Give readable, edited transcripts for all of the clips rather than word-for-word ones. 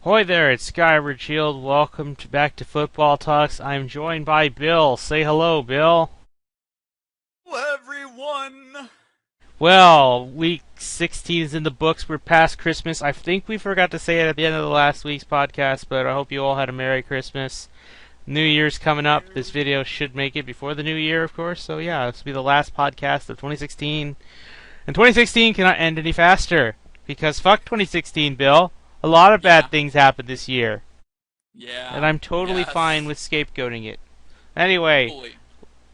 Hoy there, it's Skyward Shield. Welcome back to Football Talks. I'm joined by Bill. Say hello, Bill. Hello, everyone. Well, week 16 is in the books. We're past Christmas. I think we forgot to say it at the end of the last week's podcast, but I hope you all had a Merry Christmas. New Year's coming up. This video should make it before the new year, of course. So yeah, this will be the last podcast of 2016. And 2016 cannot end any faster. Because fuck 2016, Bill. A lot of bad Yeah. things happened this year. Yeah. And I'm totally Yes. fine with scapegoating it. Anyway, Fully.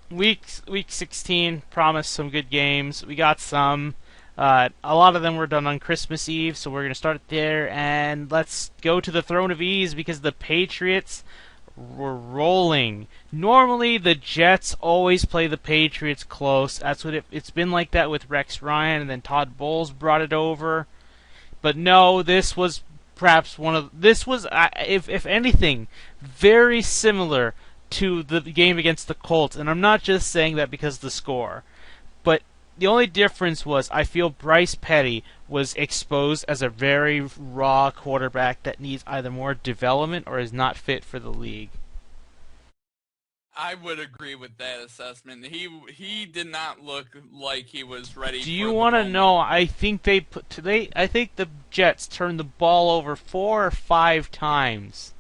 week 16 promised some good games. We got some. A lot of them were done on Christmas Eve, so we're going to start there. And let's go to the throne of ease because the Patriots were rolling. Normally, the Jets always play the Patriots close. That's what it's been like that with Rex Ryan, and then Todd Bowles brought it over. But no, this was perhaps if anything, very similar to the game against the Colts. And I'm not just saying that because of the score. But the only difference was I feel Bryce Petty was exposed as a very raw quarterback that needs either more development or is not fit for the league. I would agree with that assessment. He did not look like he was ready. Do you for want the to moment. know? I think I think the Jets turned the ball over 4 or 5 times.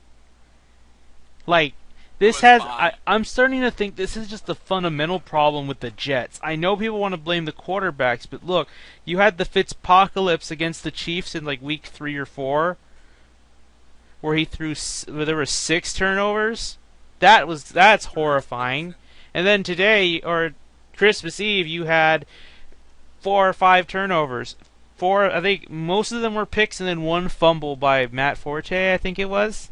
Like, this was has, fine. I'm starting to think this is just a fundamental problem with the Jets. I know people want to blame the quarterbacks, but look, you had the Fitzpocalypse against the Chiefs in like week 3 or 4, where there were 6 turnovers. That's horrifying. And then today, or Christmas Eve, you had 4 or 5 turnovers. I think most of them were picks, and then 1 fumble by Matt Forte, I think it was.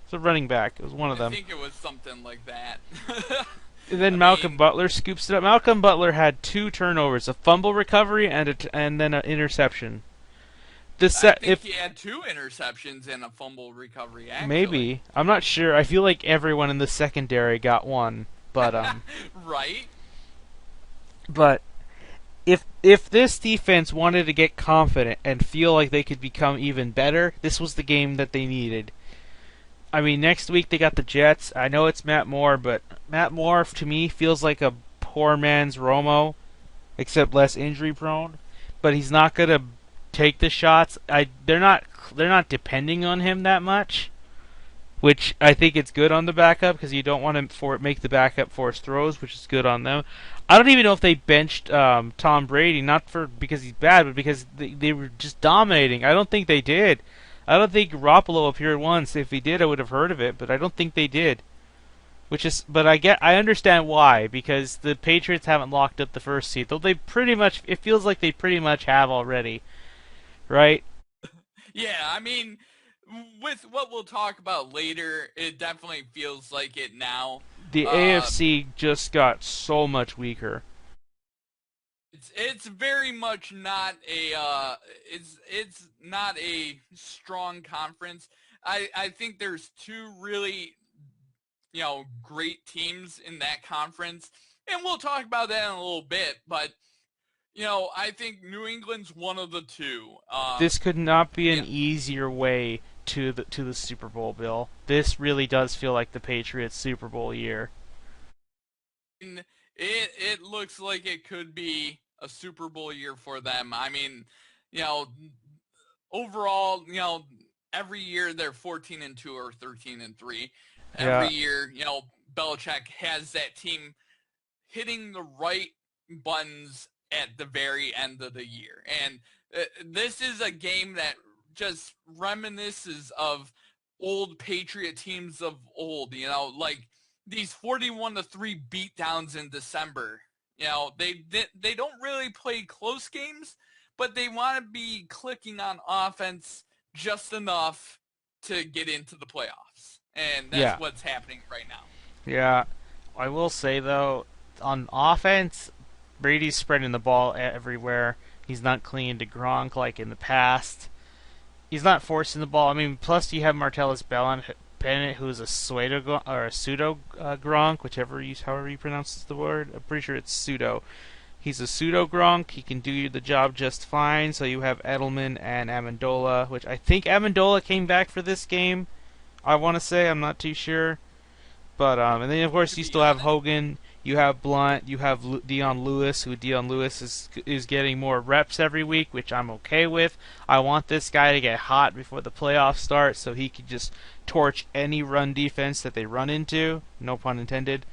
It's a running back. It was one of I them. think it was something like that. And then Malcolm Butler scoops it up. Malcolm Butler had 2 turnovers, a fumble recovery and then an interception. I think he had 2 interceptions and a fumble recovery. Actually, Maybe, I'm not sure. I feel like everyone in the secondary got 1, but right? but if this defense wanted to get confident and feel like they could become even better, this was the game that they needed. I mean, next week they got the Jets. I know it's Matt Moore, but Matt Moore to me feels like a poor man's Romo, except less injury prone. But he's not gonna take the shots. They're not depending on him that much, which I think it's good on the backup because you don't want to make the backup force throws, which is good on them. I don't even know if they benched Tom Brady, not because he's bad, but because they were just dominating. I don't think they did. I don't think Garoppolo appeared once. If he did, I would have heard of it, but I don't think they did. But I understand why, because the Patriots haven't locked up the first seed, though it feels like they pretty much have already, right? Yeah, I mean, with what we'll talk about later, it definitely feels like it now. The AFC just got so much weaker. It's very much not a it's not a strong conference. I think there's 2 really great teams in that conference, and we'll talk about that in a little bit. But I think New England's one of the 2. This could not be an easier way to the Super Bowl, Bill. This really does feel like the Patriots' Super Bowl year. It looks like it could be a Super Bowl year for them. I mean, you know, overall, every year they're 14-2 or 13-3. Yeah. Every year, Belichick has that team hitting the right buttons at the very end of the year. And this is a game that just reminisces of old Patriot teams of old, like these 41-3 beatdowns in December. They don't really play close games, but they want to be clicking on offense just enough to get into the playoffs. And that's what's happening right now. Yeah. I will say, though, on offense, Brady's spreading the ball everywhere. He's not clinging to Gronk like in the past. He's not forcing the ball. I mean, plus you have Martellus Bennett, who's a pseudo Gronk, however you pronounce the word. I'm pretty sure it's pseudo. He's a pseudo Gronk. He can do the job just fine. So you have Edelman and Amendola, which I think Amendola came back for this game. I want to say, I'm not too sure. But and then of course you still have Hogan, you have Blunt, you have Dion Lewis, who Dion Lewis is getting more reps every week, which I'm okay with. I want this guy to get hot before the playoffs start, so he could just torch any run defense that they run into. No pun intended.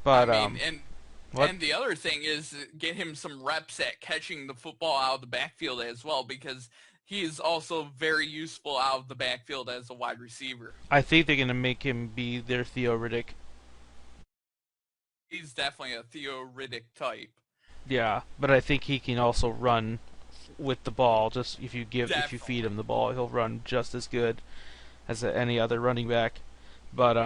But and the other thing is get him some reps at catching the football out of the backfield as well, because he is also very useful out of the backfield as a wide receiver. I think they're gonna make him be their Theo Riddick. He's definitely a Theo Riddick type. Yeah, but I think he can also run with the ball. Just if you feed him the ball, he'll run just as good as any other running back. But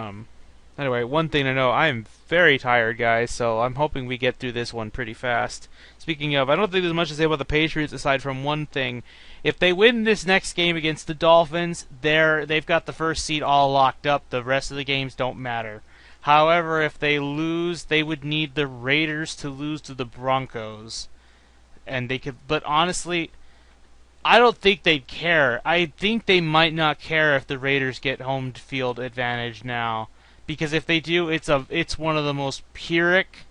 anyway, one thing to know, I'm very tired, guys, so I'm hoping we get through this one pretty fast. Speaking of, I don't think there's much to say about the Patriots aside from one thing. If they win this next game against the Dolphins, they've got the first seed all locked up. The rest of the games don't matter. However, if they lose, they would need the Raiders to lose to the Broncos. And they could, but honestly, I don't think they'd care. I think they might not care if the Raiders get home field advantage now. Because if they do, it's one of the most Pyrrhic,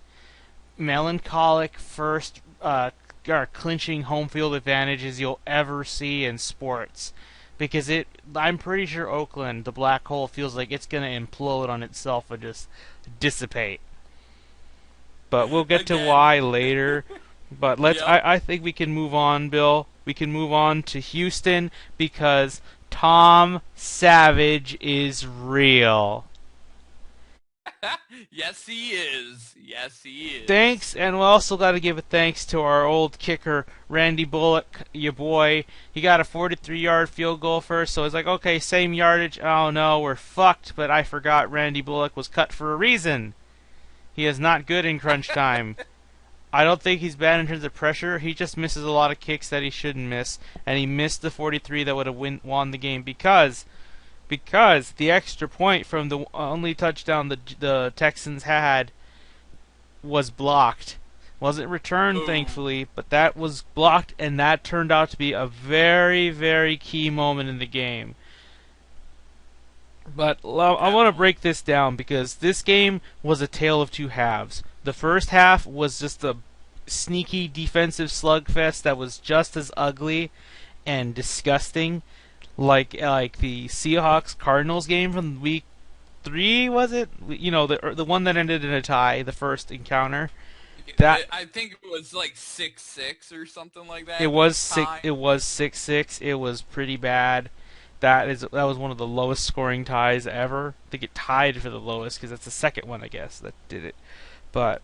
melancholic first clinching home field advantages you'll ever see in sports. Because I'm pretty sure Oakland, the black hole, feels like it's going to implode on itself and just dissipate. But we'll get to why later. But I think we can move on, Bill. We can move on to Houston because Tom Savage is real. Yes, he is. Yes, he is. Thanks, and we also got to give a thanks to our old kicker, Randy Bullock, your boy. He got a 43-yard field goal first, so it's like, okay, same yardage. Oh no, we're fucked, but I forgot Randy Bullock was cut for a reason. He is not good in crunch time. I don't think he's bad in terms of pressure. He just misses a lot of kicks that he shouldn't miss, and he missed the 43 that would have won the game because the extra point from the only touchdown the Texans had was blocked. Wasn't returned, thankfully, but that was blocked, and that turned out to be a very, very key moment in the game. But I want to break this down because this game was a tale of two halves. The first half was just a sneaky defensive slugfest that was just as ugly and disgusting like the Seahawks-Cardinals game from week 3, was it? You know, the one that ended in a tie, the first encounter. I think it was like 6-6 or something like that. It was 6-6. It was pretty bad. That was one of the lowest scoring ties ever. I think it tied for the lowest because that's the second one, I guess, that did it. But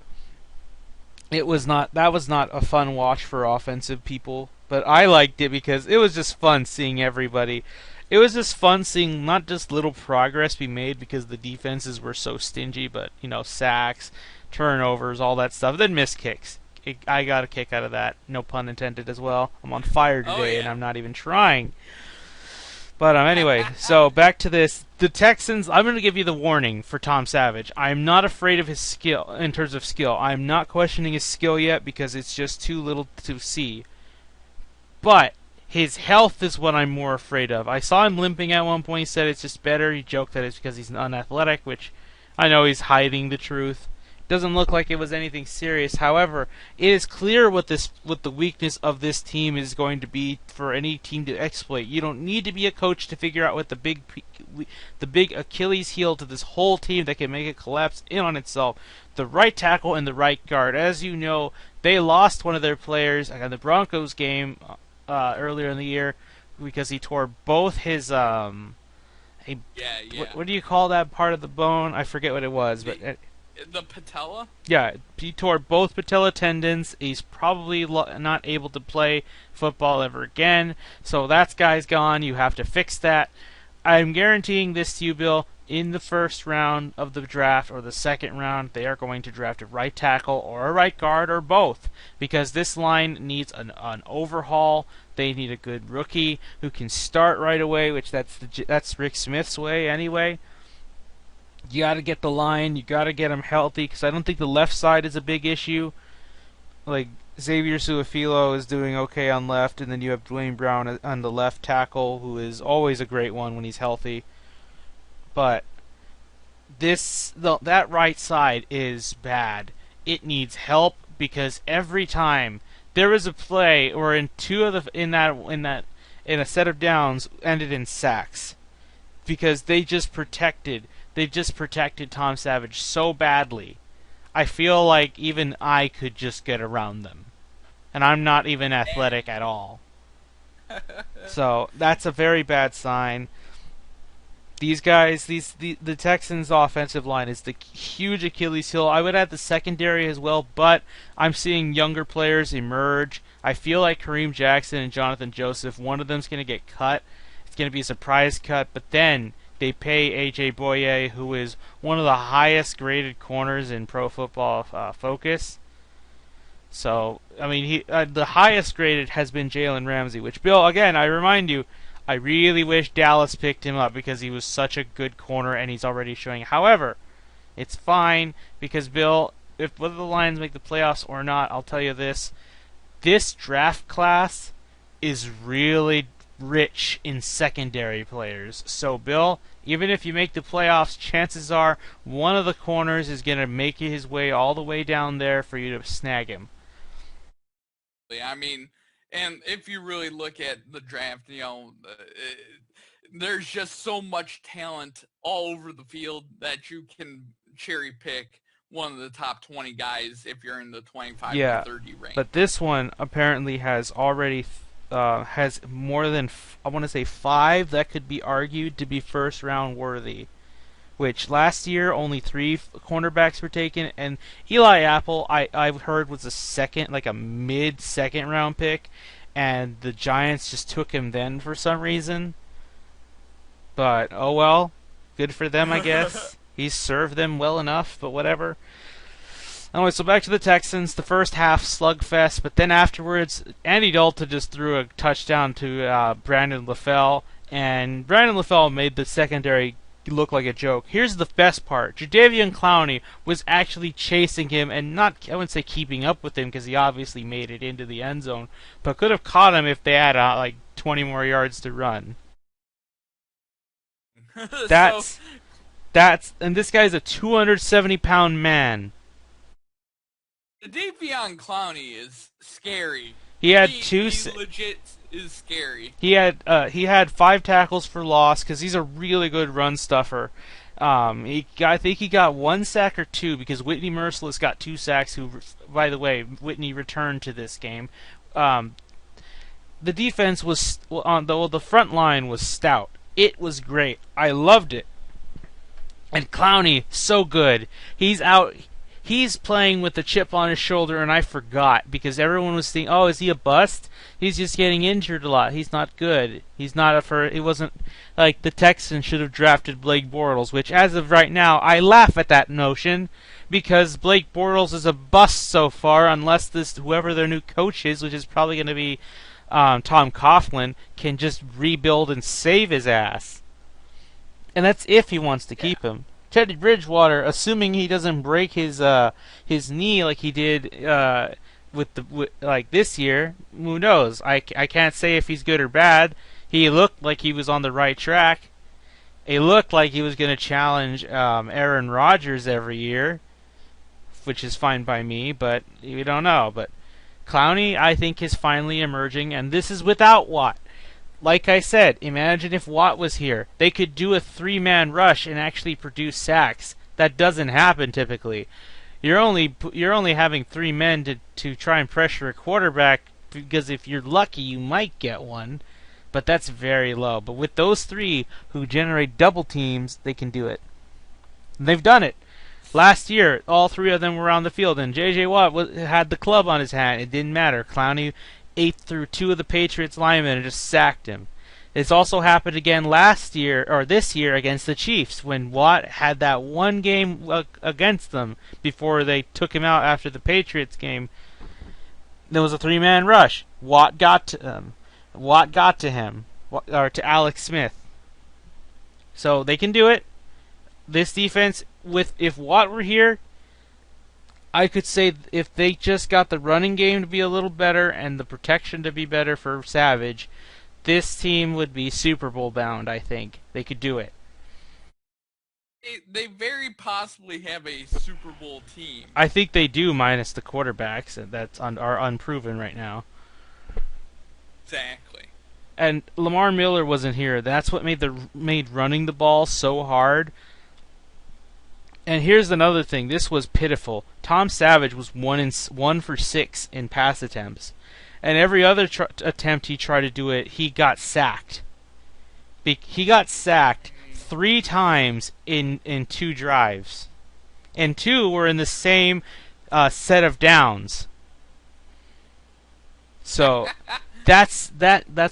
that was not a fun watch for offensive people. But I liked it because it was just fun seeing everybody. It was just fun seeing not just little progress be made because the defenses were so stingy, but sacks, turnovers, all that stuff. Then missed kicks. I got a kick out of that. No pun intended as well. I'm on fire today and I'm not even trying. But anyway, so back to this. The Texans, I'm going to give you the warning for Tom Savage. I'm not afraid of his skill in terms of skill. I'm not questioning his skill yet because it's just too little to see. But his health is what I'm more afraid of. I saw him limping at one point. He said it's just better. He joked that it's because he's unathletic, which I know he's hiding the truth. Doesn't look like it was anything serious. However, it is clear what the weakness of this team is going to be for any team to exploit. You don't need to be a coach to figure out what the big Achilles heel to this whole team that can make it collapse in on itself. The right tackle and the right guard. As you know, they lost one of their players in the Broncos game earlier in the year because he tore both his what do you call that part of the bone? I forget what it was, but the patella? Yeah, he tore both patella tendons. He's probably not able to play football ever again. So that guy's gone. You have to fix that. I'm guaranteeing this to you, Bill. In the first round of the draft or the second round, they are going to draft a right tackle or a right guard or both because this line needs an overhaul. They need a good rookie who can start right away, which that's Rick Smith's way anyway. You got to get the line. You got to get him healthy because I don't think the left side is a big issue. Like Xavier Suafilo is doing okay on left, and then you have Dwayne Brown on the left tackle, who is always a great one when he's healthy. But that right side is bad. It needs help because every time there was a play, or in two of the in a set of downs ended in sacks because they've just protected Tom Savage so badly. I feel like even I could just get around them, and I'm not even athletic at all. So that's a very bad sign. These guys, the Texans' offensive line is the huge Achilles heel. I would add the secondary as well, but I'm seeing younger players emerge. I feel like Kareem Jackson and Jonathan Joseph, one of them's going to get cut. It's going to be a surprise cut, but then they pay A.J. Boye, who is one of the highest graded corners in Pro Football Focus. So, I mean, the highest graded has been Jalen Ramsey, which, Bill, again, I remind you, I really wish Dallas picked him up because he was such a good corner and he's already showing. However, it's fine because, Bill, if whether the Lions make the playoffs or not, I'll tell you this. This draft class is really rich in secondary players. So, Bill, even if you make the playoffs, chances are one of the corners is going to make his way all the way down there for you to snag him. I mean, and if you really look at the draft, there's just so much talent all over the field that you can cherry pick one of the top 20 guys if you're in the 25 to 30 range. But this one apparently has already has more than I want to say 5 that could be argued to be first round worthy. Which last year only 3 cornerbacks were taken, and Eli Apple I've heard was a mid second round pick, and the Giants just took him then for some reason. But oh well, good for them, I guess. He's served them well enough, but whatever. Anyway, so back to the Texans. The first half slugfest, but then afterwards, Andy Dalton just threw a touchdown to Brandon LaFell, and Brandon LaFell made the secondary look like a joke. Here's the best part. Jadeveon Clowney was actually chasing him and not, I wouldn't say keeping up with him because he obviously made it into the end zone, but could have caught him if they had like 20 more yards to run. And this guy's a 270-pound man. Jadeveon Clowney is scary. He legit is scary. He had 5 tackles for loss because he's a really good run stuffer. I think he got 1 sack or 2 because Whitney Merciless got 2 sacks. Who, by the way, Whitney returned to this game. The defense was the front line was stout. It was great. I loved it. And Clowney, so good. He's playing with the chip on his shoulder, and I forgot because everyone was thinking, "Oh, is he a bust? He's just getting injured a lot. He's not good. He's not It wasn't like the Texans should have drafted Blake Bortles, which, as of right now, I laugh at that notion because Blake Bortles is a bust so far, unless whoever their new coach is, which is probably going to be Tom Coughlin, can just rebuild and save his ass. And that's if he wants to keep him. Teddy Bridgewater, assuming he doesn't break his knee like he did like this year, who knows? I can't say if he's good or bad. He looked like he was on the right track. He looked like he was going to challenge Aaron Rodgers every year, which is fine by me, but we don't know. But Clowney, I think, is finally emerging, and this is without Watt. Like I said, imagine if Watt was here. They could do a 3-man rush and actually produce sacks. That doesn't happen typically. You're only having 3 men to try and pressure a quarterback because if you're lucky, you might get one. But that's very low. But with those 3 who generate double teams, they can do it. And they've done it. Last year, all 3 of them were on the field, and J.J. Watt had the club on his hand. It didn't matter. Clowney ate through 2 of the Patriots linemen and just sacked him. It's also happened again this year against the Chiefs when Watt had that one game against them before they took him out after the Patriots game. There was a 3-man rush. Watt got to him, or to Alex Smith. So they can do it. This defense, if Watt were here, I could say if they just got the running game to be a little better and the protection to be better for Savage, this team would be Super Bowl bound. I think they could do it. They very possibly have a Super Bowl team. I think they do, minus the quarterbacks are unproven right now. Exactly. And Lamar Miller wasn't here. That's what made running the ball so hard. And here's another thing. This was pitiful. Tom Savage was 1 for 6 in pass attempts, and every other attempt he tried to do it, he got sacked. He got sacked 3 times in 2 drives, and 2 were in the same set of downs. So that's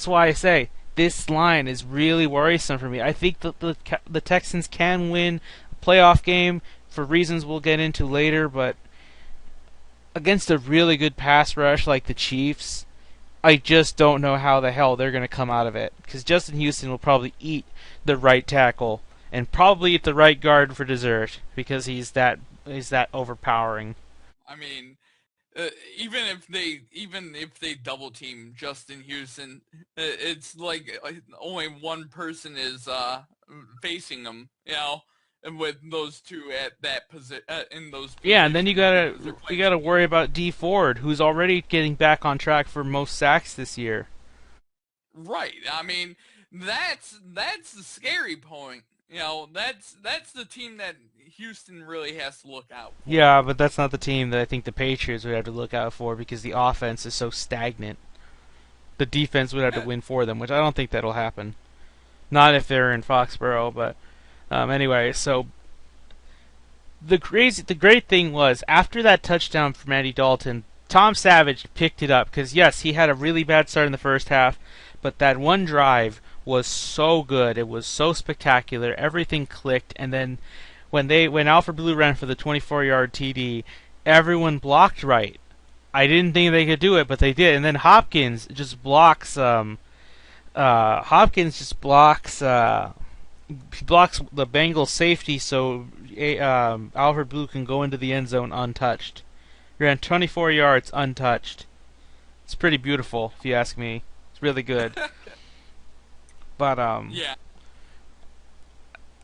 why I say this line is really worrisome for me. I think that the Texans can win a playoff game for reasons we'll get into later, but against a really good pass rush like the Chiefs, I just don't know how the hell they're going to come out of it. Because Justin Houston will probably eat the right tackle and probably eat the right guard for dessert because he's that overpowering. I mean, even if they double team Justin Houston, it's like only one person is facing him, and with those two at that in those Yeah, and then you gotta positions. worry about D Ford, who's already getting back on track for most sacks this year. Right. I mean, that's the scary point. That's the team that Houston really has to look out for. Yeah, but that's not the team that I think the Patriots would have to look out for because the offense is so stagnant. The defense would have to Uh, win for them, which I don't think that'll happen. Not if they're in Foxborough, but anyway, so the great thing was after that touchdown from Andy Dalton, Tom Savage picked it up because yes, he had a really bad start in the first half, but that one drive was so good. It was so spectacular. Everything clicked, and then when Alfred Blue ran for the 24-yard TD, everyone blocked right. I didn't think they could do it, but they did. And then Hopkins just blocks. Hopkins just blocks the Bengals safety, so Alfred Blue can go into the end zone untouched. He ran 24 yards untouched. It's pretty beautiful, if you ask me. It's really good. But yeah.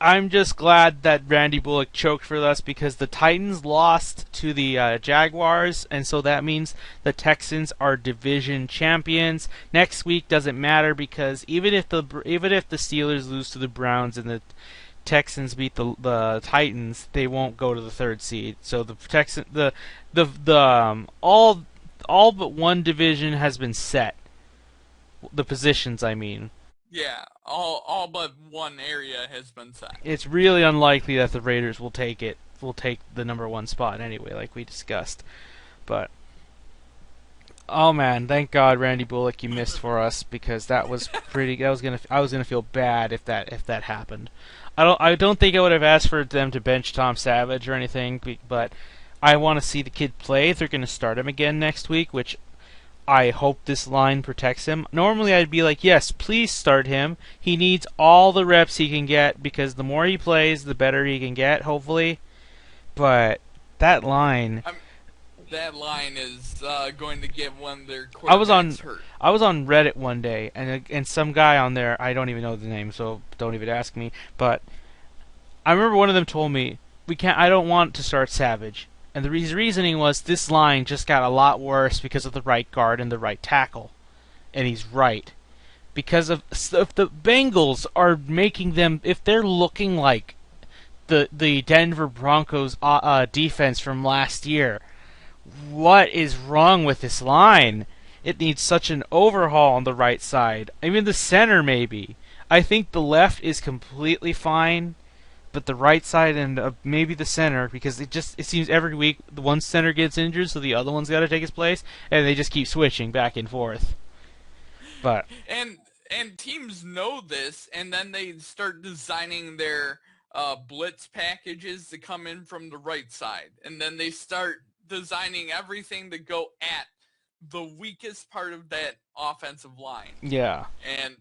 I'm just glad that Randy Bullock choked for us because the Titans lost to the Jaguars, and so that means the Texans are division champions. Next week doesn't matter because even if the Steelers lose to the Browns and the Texans beat the Titans, they won't go to the 3rd seed. So all but one division has been set. The positions, I mean. Yeah. All but one area has been set. It's really unlikely that the Raiders will take it. Will take the number 1 spot anyway, like we discussed. But oh man, thank God, Randy Bullock, you missed for us because that was pretty. I was gonna feel bad if that happened. I don't think I would have asked for them to bench Tom Savage or anything, but I want to see the kid play. If they're gonna start him again next week, which I hope this line protects him. Normally I'd be like, yes, please start him. He needs all the reps he can get because the more he plays, the better he can get, hopefully. But that line, That line is going to get one of their I was on quarterbacks hurt. I was on Reddit one day and some guy on there, I don't even know the name, so don't even ask me, but I remember one of them told me, I don't want to start Savage. And his reasoning was this line just got a lot worse because of the right guard and the right tackle. And he's right. Because if the Bengals are making them, if they're looking like the Denver Broncos defense from last year, what is wrong with this line? It needs such an overhaul on the right side. I mean, the center maybe. I think the left is completely fine, but the right side and maybe the center, because it seems every week the one center gets injured, so the other one's got to take his place, and they just keep switching back and forth. But And teams know this, and then they start designing their blitz packages to come in from the right side, and then they start designing everything to go at the weakest part of that offensive line. yeah, And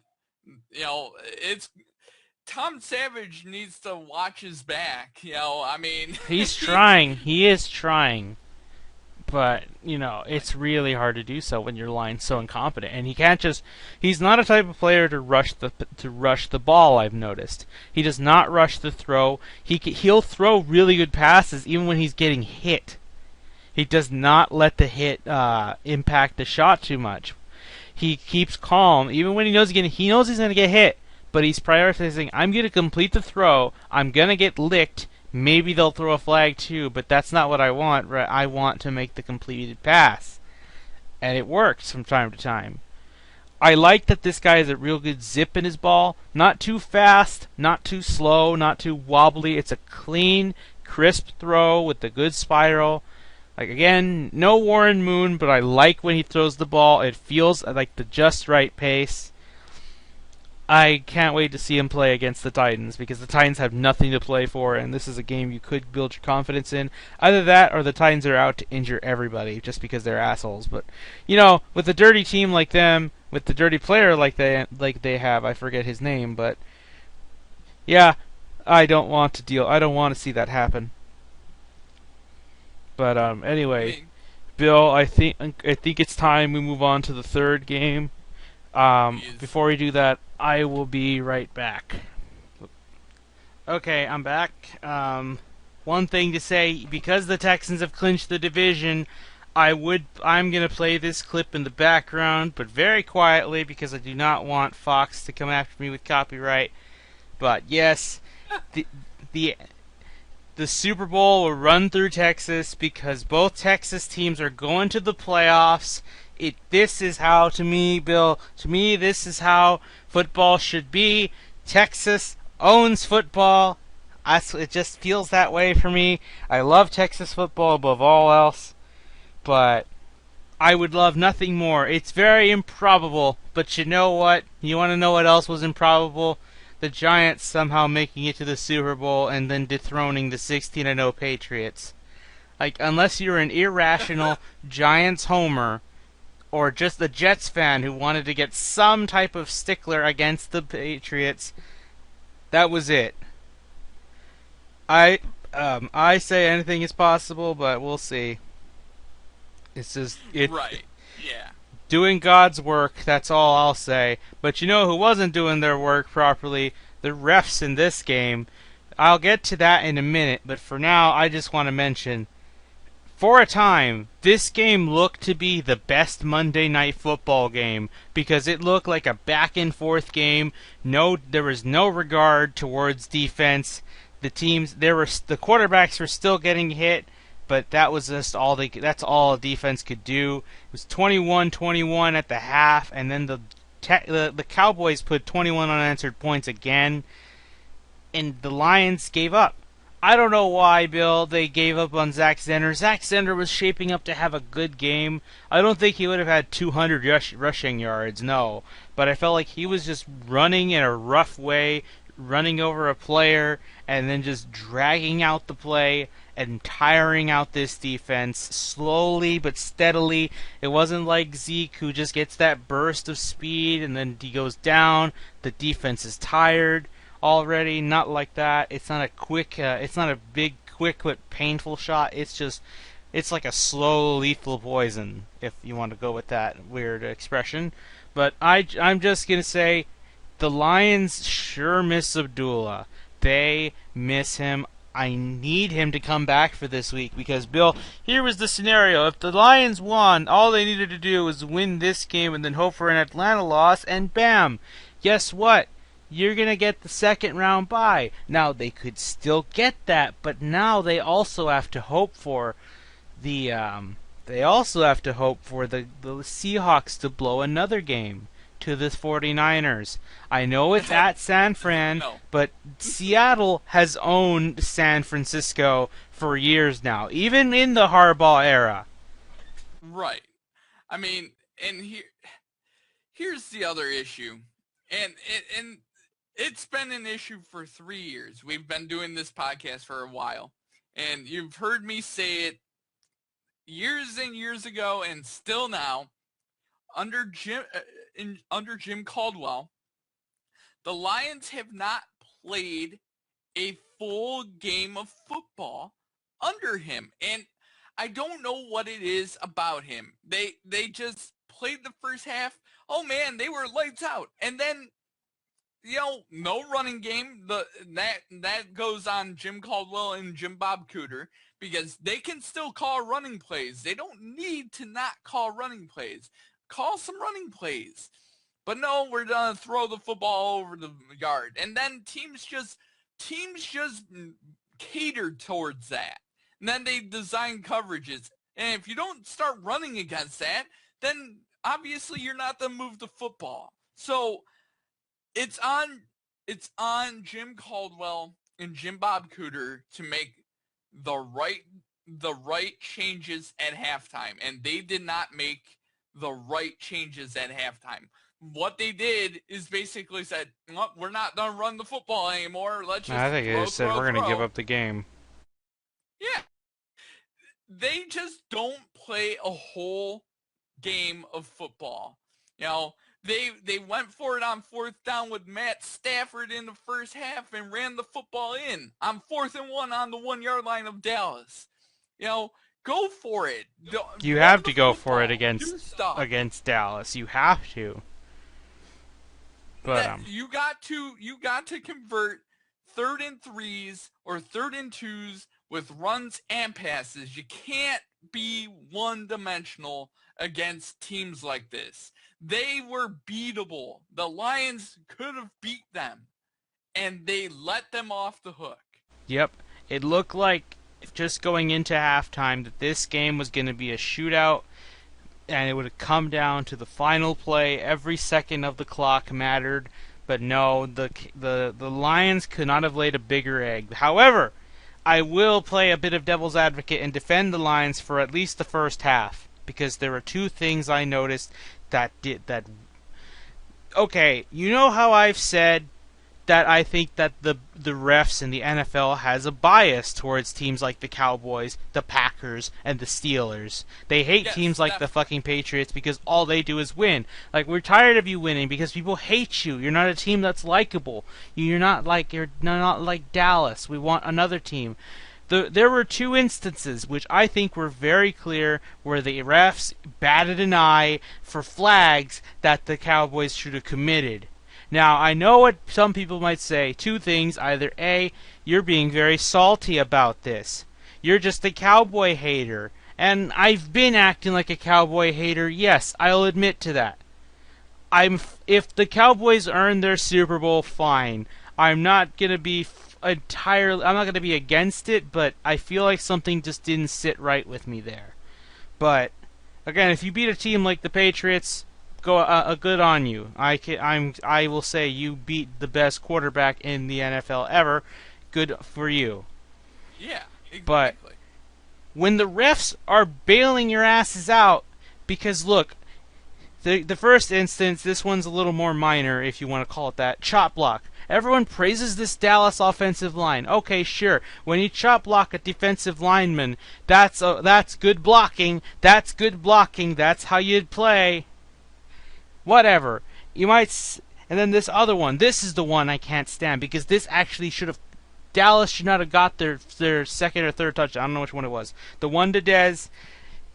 it's Tom Savage needs to watch his back. I mean, he's trying. He is trying. But, it's really hard to do so when your line's so incompetent. And he can't just he's not a type of player to rush the ball, I've noticed. He does not rush the throw. He'll throw really good passes even when he's getting hit. He does not let the hit impact the shot too much. He keeps calm even when he knows he's going to get hit, but he's prioritizing, I'm going to complete the throw. I'm going to get licked. Maybe they'll throw a flag too, but that's not what I want. I want to make the completed pass. And it works from time to time. I like that this guy has a real good zip in his ball. Not too fast, not too slow, not too wobbly. It's a clean, crisp throw with a good spiral. Like, again, no Warren Moon, but I like when he throws the ball. It feels like the just right pace. I can't wait to see him play against the Titans, because the Titans have nothing to play for, and this is a game you could build your confidence in. Either that, or the Titans are out to injure everybody just because they're assholes. But with a dirty team like them, with the dirty player like they have, I forget his name, but yeah, I don't want to see that happen. But anyway, Bill, I think it's time we move on to the third game. Before we do that, I will be right back. Okay, I'm back. One thing to say, because the Texans have clinched the division, I'm gonna play this clip in the background, but very quietly, because I do not want Fox to come after me with copyright. But yes, the Super Bowl will run through Texas because both Texas teams are going to the playoffs. This is how, Bill, this is how football should be. Texas owns football. It just feels that way for me. I love Texas football above all else, but I would love nothing more. It's very improbable, but you know what? You want to know what else was improbable? The Giants somehow making it to the Super Bowl and then dethroning the 16-0 Patriots. Like, unless you're an irrational Giants homer, or just the Jets fan who wanted to get some type of stickler against the Patriots, that was it. I say anything is possible, but we'll see. It's just right. Yeah. Doing God's work, that's all I'll say. But you know who wasn't doing their work properly? The refs in this game. I'll get to that in a minute, but for now I just want to mention, for a time, this game looked to be the best Monday Night Football game because it looked like a back-and-forth game. There was no regard towards defense. The quarterbacks were still getting hit, but that was just that's all a defense could do. It was 21-21 at the half, and then the Cowboys put 21 unanswered points again, and the Lions gave up. I don't know why, Bill, they gave up on Zach Zenner. Zach Zenner was shaping up to have a good game. I don't think he would have had 200 rushing yards, no. But I felt like he was just running in a rough way, running over a player, and then just dragging out the play and tiring out this defense slowly but steadily. It wasn't like Zeke, who just gets that burst of speed and then he goes down. The defense is tired already. Not like that. It's not a big, quick but painful shot. It's like a slow lethal poison, if you want to go with that weird expression. But I'm just gonna say, the Lions sure miss Abdullah. They miss him. I need him to come back for this week because, Bill, here was the scenario. If the Lions won, all they needed to do was win this game and then hope for an Atlanta loss, and bam! Guess what? You're going to get the second round bye. Now, they could still get that, but now they also have to hope for the Seahawks to blow another game to the 49ers. I know it's at San Fran, but Seattle has owned San Francisco for years now, even in the Harbaugh era. Right. I mean, and here's the other issue. And it's been an issue for 3 years. We've been doing this podcast for a while. And you've heard me say it years and years ago and still now. Under Jim Caldwell, the Lions have not played a full game of football under him. And I don't know what it is about him. They just played the first half. Oh man, they were lights out, and then no running game. That goes on Jim Caldwell and Jim Bob Cooter because they can still call running plays. They don't need to not call running plays. Call some running plays. But no, we're gonna throw the football over the yard, and then teams just catered towards that. And then they design coverages, and if you don't start running against that, then obviously you're not gonna move the football. So it's on Jim Caldwell and Jim Bob Cooter to make the right changes at halftime, and they did not make the right changes at halftime. What they did is basically said, well, we're not going to run the football anymore. Let's just I think they said we're going to give up the game. Yeah. They just don't play a whole game of football. They went for it on 4th down with Matt Stafford in the first half and ran the football in on 4th and 1 on the 1-yard line of Dallas. Go for it. You have to go for it against Dallas. You have to. But you got to convert 3rd and 3s or 3rd and 2s with runs and passes. You can't be one-dimensional against teams like this. They were beatable. The Lions could have beat them, and they let them off the hook. Yep. It looked like, just going into halftime, that this game was going to be a shootout, and it would have come down to the final play. Every second of the clock mattered, but no, the Lions could not have laid a bigger egg. However, I will play a bit of devil's advocate and defend the Lions for at least the first half, because there were two things I noticed that. Okay, you know how I've said that I think that the refs in the NFL has a bias towards teams like the Cowboys, the Packers, and the Steelers. They hate teams like the fucking Patriots because all they do is win. Like, we're tired of you winning because people hate you. You're not a team that's likable. You're not like Dallas. We want another team. There were two instances which I think were very clear where the refs batted an eye for flags that the Cowboys should have committed. Now, I know what some people might say. Two things. Either A, you're being very salty about this. You're just a Cowboy hater. And I've been acting like a Cowboy hater. Yes, I'll admit to that. If the Cowboys earn their Super Bowl, fine. I'm not going to be I'm not going to be against it, but I feel like something just didn't sit right with me there. But again, if you beat a team like the Patriots, good on you. I will say you beat the best quarterback in the NFL ever. Good for you. Yeah, exactly. But when the refs are bailing your asses out, because look, the first instance, this one's a little more minor if you want to call it that, chop block. Everyone praises this Dallas offensive line. Okay, sure. When you chop block a defensive lineman, that's good blocking. That's good blocking. That's how you'd play. Whatever. You might... And then this other one. This is the one I can't stand, because this actually should have... Dallas should not have got their second or third touchdown. I don't know which one it was. The one to Dez,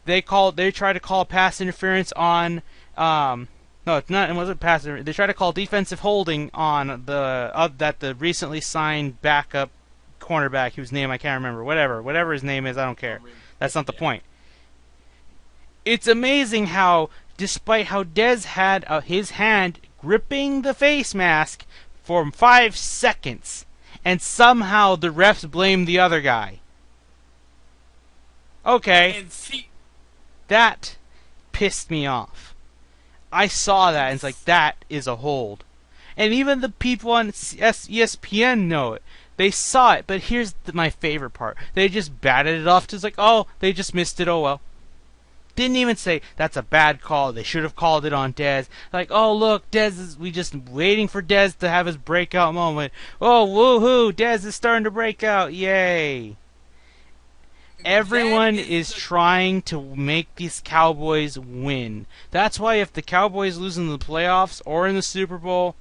they tried to call pass interference on... No, it's not. It wasn't pass interference. They tried to call defensive holding on the recently signed backup cornerback whose name I can't remember. Whatever his name is, I don't care. That's not the point. It's amazing how, despite how Dez had his hand gripping the face mask for 5 seconds, and somehow the refs blamed the other guy. Okay, that pissed me off. I saw that, and it's like, that is a hold. And even the people on ESPN know it. They saw it, but here's my favorite part. They just batted it off, just like, oh, they just missed it, oh well. Didn't even say, that's a bad call, they should have called it on Dez. Like, oh look, we just waiting for Dez to have his breakout moment. Oh, woohoo, Dez is starting to break out, yay. Everyone is trying to make these Cowboys win. That's why if the Cowboys lose in the playoffs or in the Super Bowl,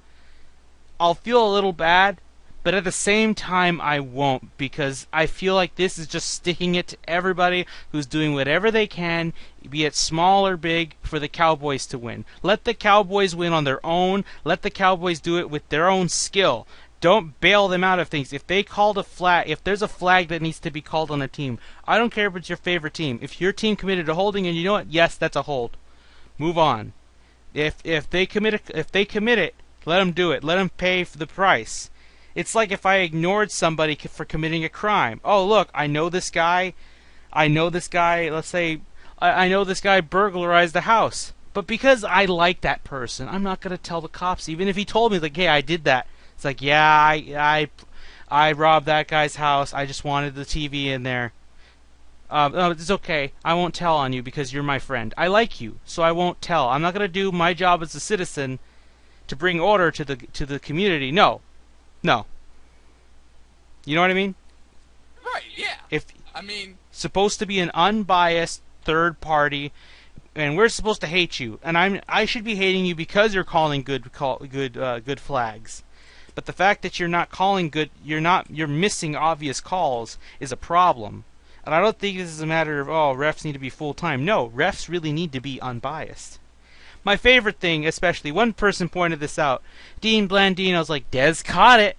I'll feel a little bad, But at the same time, I won't, because I feel like this is just sticking it to everybody who's doing whatever they can, be it small or big, for the Cowboys to win. Let the Cowboys win on their own. Let the Cowboys do it with their own skill. Don't bail them out of things. If they called a flag, if there's a flag that needs to be called on a team, I don't care if it's your favorite team. If your team committed to holding, and you know what, yes, that's a hold. Move on. If they commit it, let them do it. Let them pay for the price. It's like if I ignored somebody for committing a crime. Oh, look, I know this guy. Let's say I know this guy burglarized the house. But because I like that person, I'm not going to tell the cops, even if he told me, like, hey, I did that. It's like, yeah, I robbed that guy's house. I just wanted the TV in there. No, it's okay. I won't tell on you because you're my friend. I like you, so I won't tell. I'm not going to do my job as a citizen to bring order to the community. No. No. You know what I mean? Right, yeah. If I mean, supposed to be an unbiased third party, and we're supposed to hate you, and I should be hating you because you're calling good flags. But the fact that you're not calling good, you're missing obvious calls is a problem. And I don't think this is a matter of, oh, refs need to be full time. No, refs really need to be unbiased. My favorite thing, especially, one person pointed this out. Dean Blandino was like, Dez caught it.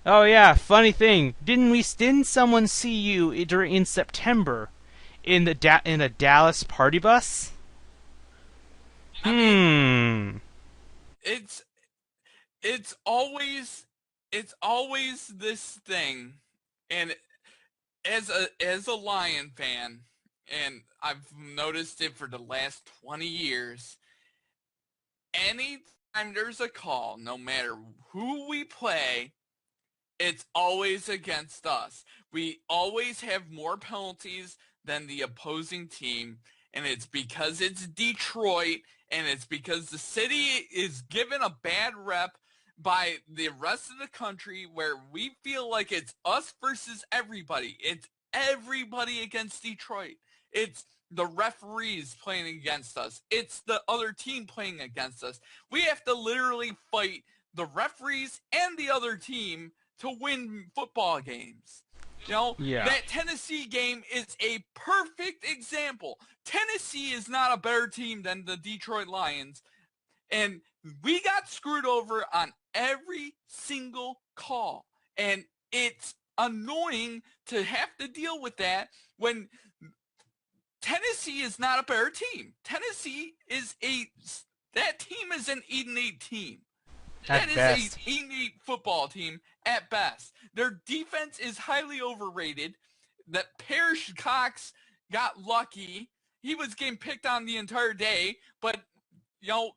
Oh yeah, funny thing. Didn't someone see you in September in a Dallas party bus? I mean, it's always this thing, and as a Lion fan, and I've noticed it for the last 20 years, anytime there's a call, no matter who we play, it's always against us. We always have more penalties than the opposing team, and it's because it's Detroit, and it's because the city is given a bad rep by the rest of the country, where we feel like it's us versus everybody. It's everybody against Detroit. It's the referees playing against us. It's the other team playing against us. We have to literally fight the referees and the other team to win football games. You know, Yeah. that Tennessee game is a perfect example. Tennessee is not a better team than the Detroit Lions, and we got screwed over on every single call. And it's annoying to have to deal with that when Tennessee is not a better team. Tennessee is that team is an 8-8 team. That is best. a 8-8 football team at best. Their defense is highly overrated. That Parrish Cox got lucky. He was getting picked on the entire day, but you know,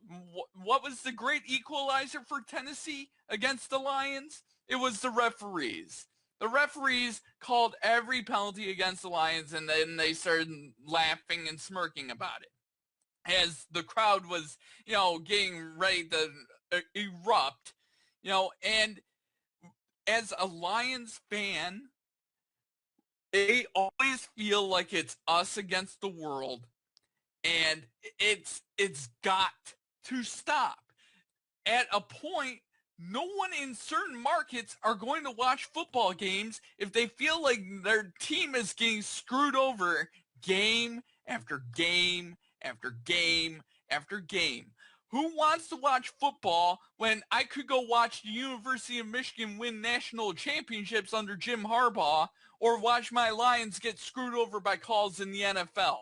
what was the great equalizer for Tennessee against the Lions? It was the referees. The referees called every penalty against the Lions, and then they started laughing and smirking about it as the crowd was, getting ready to erupt, and as a Lions fan, they always feel like it's us against the world, and it's got to stop. At a point, no one in certain markets are going to watch football games if they feel like their team is getting screwed over game after game after game after game. Who wants to watch football when I could go watch the University of Michigan win national championships under Jim Harbaugh, or watch my Lions get screwed over by calls in the NFL?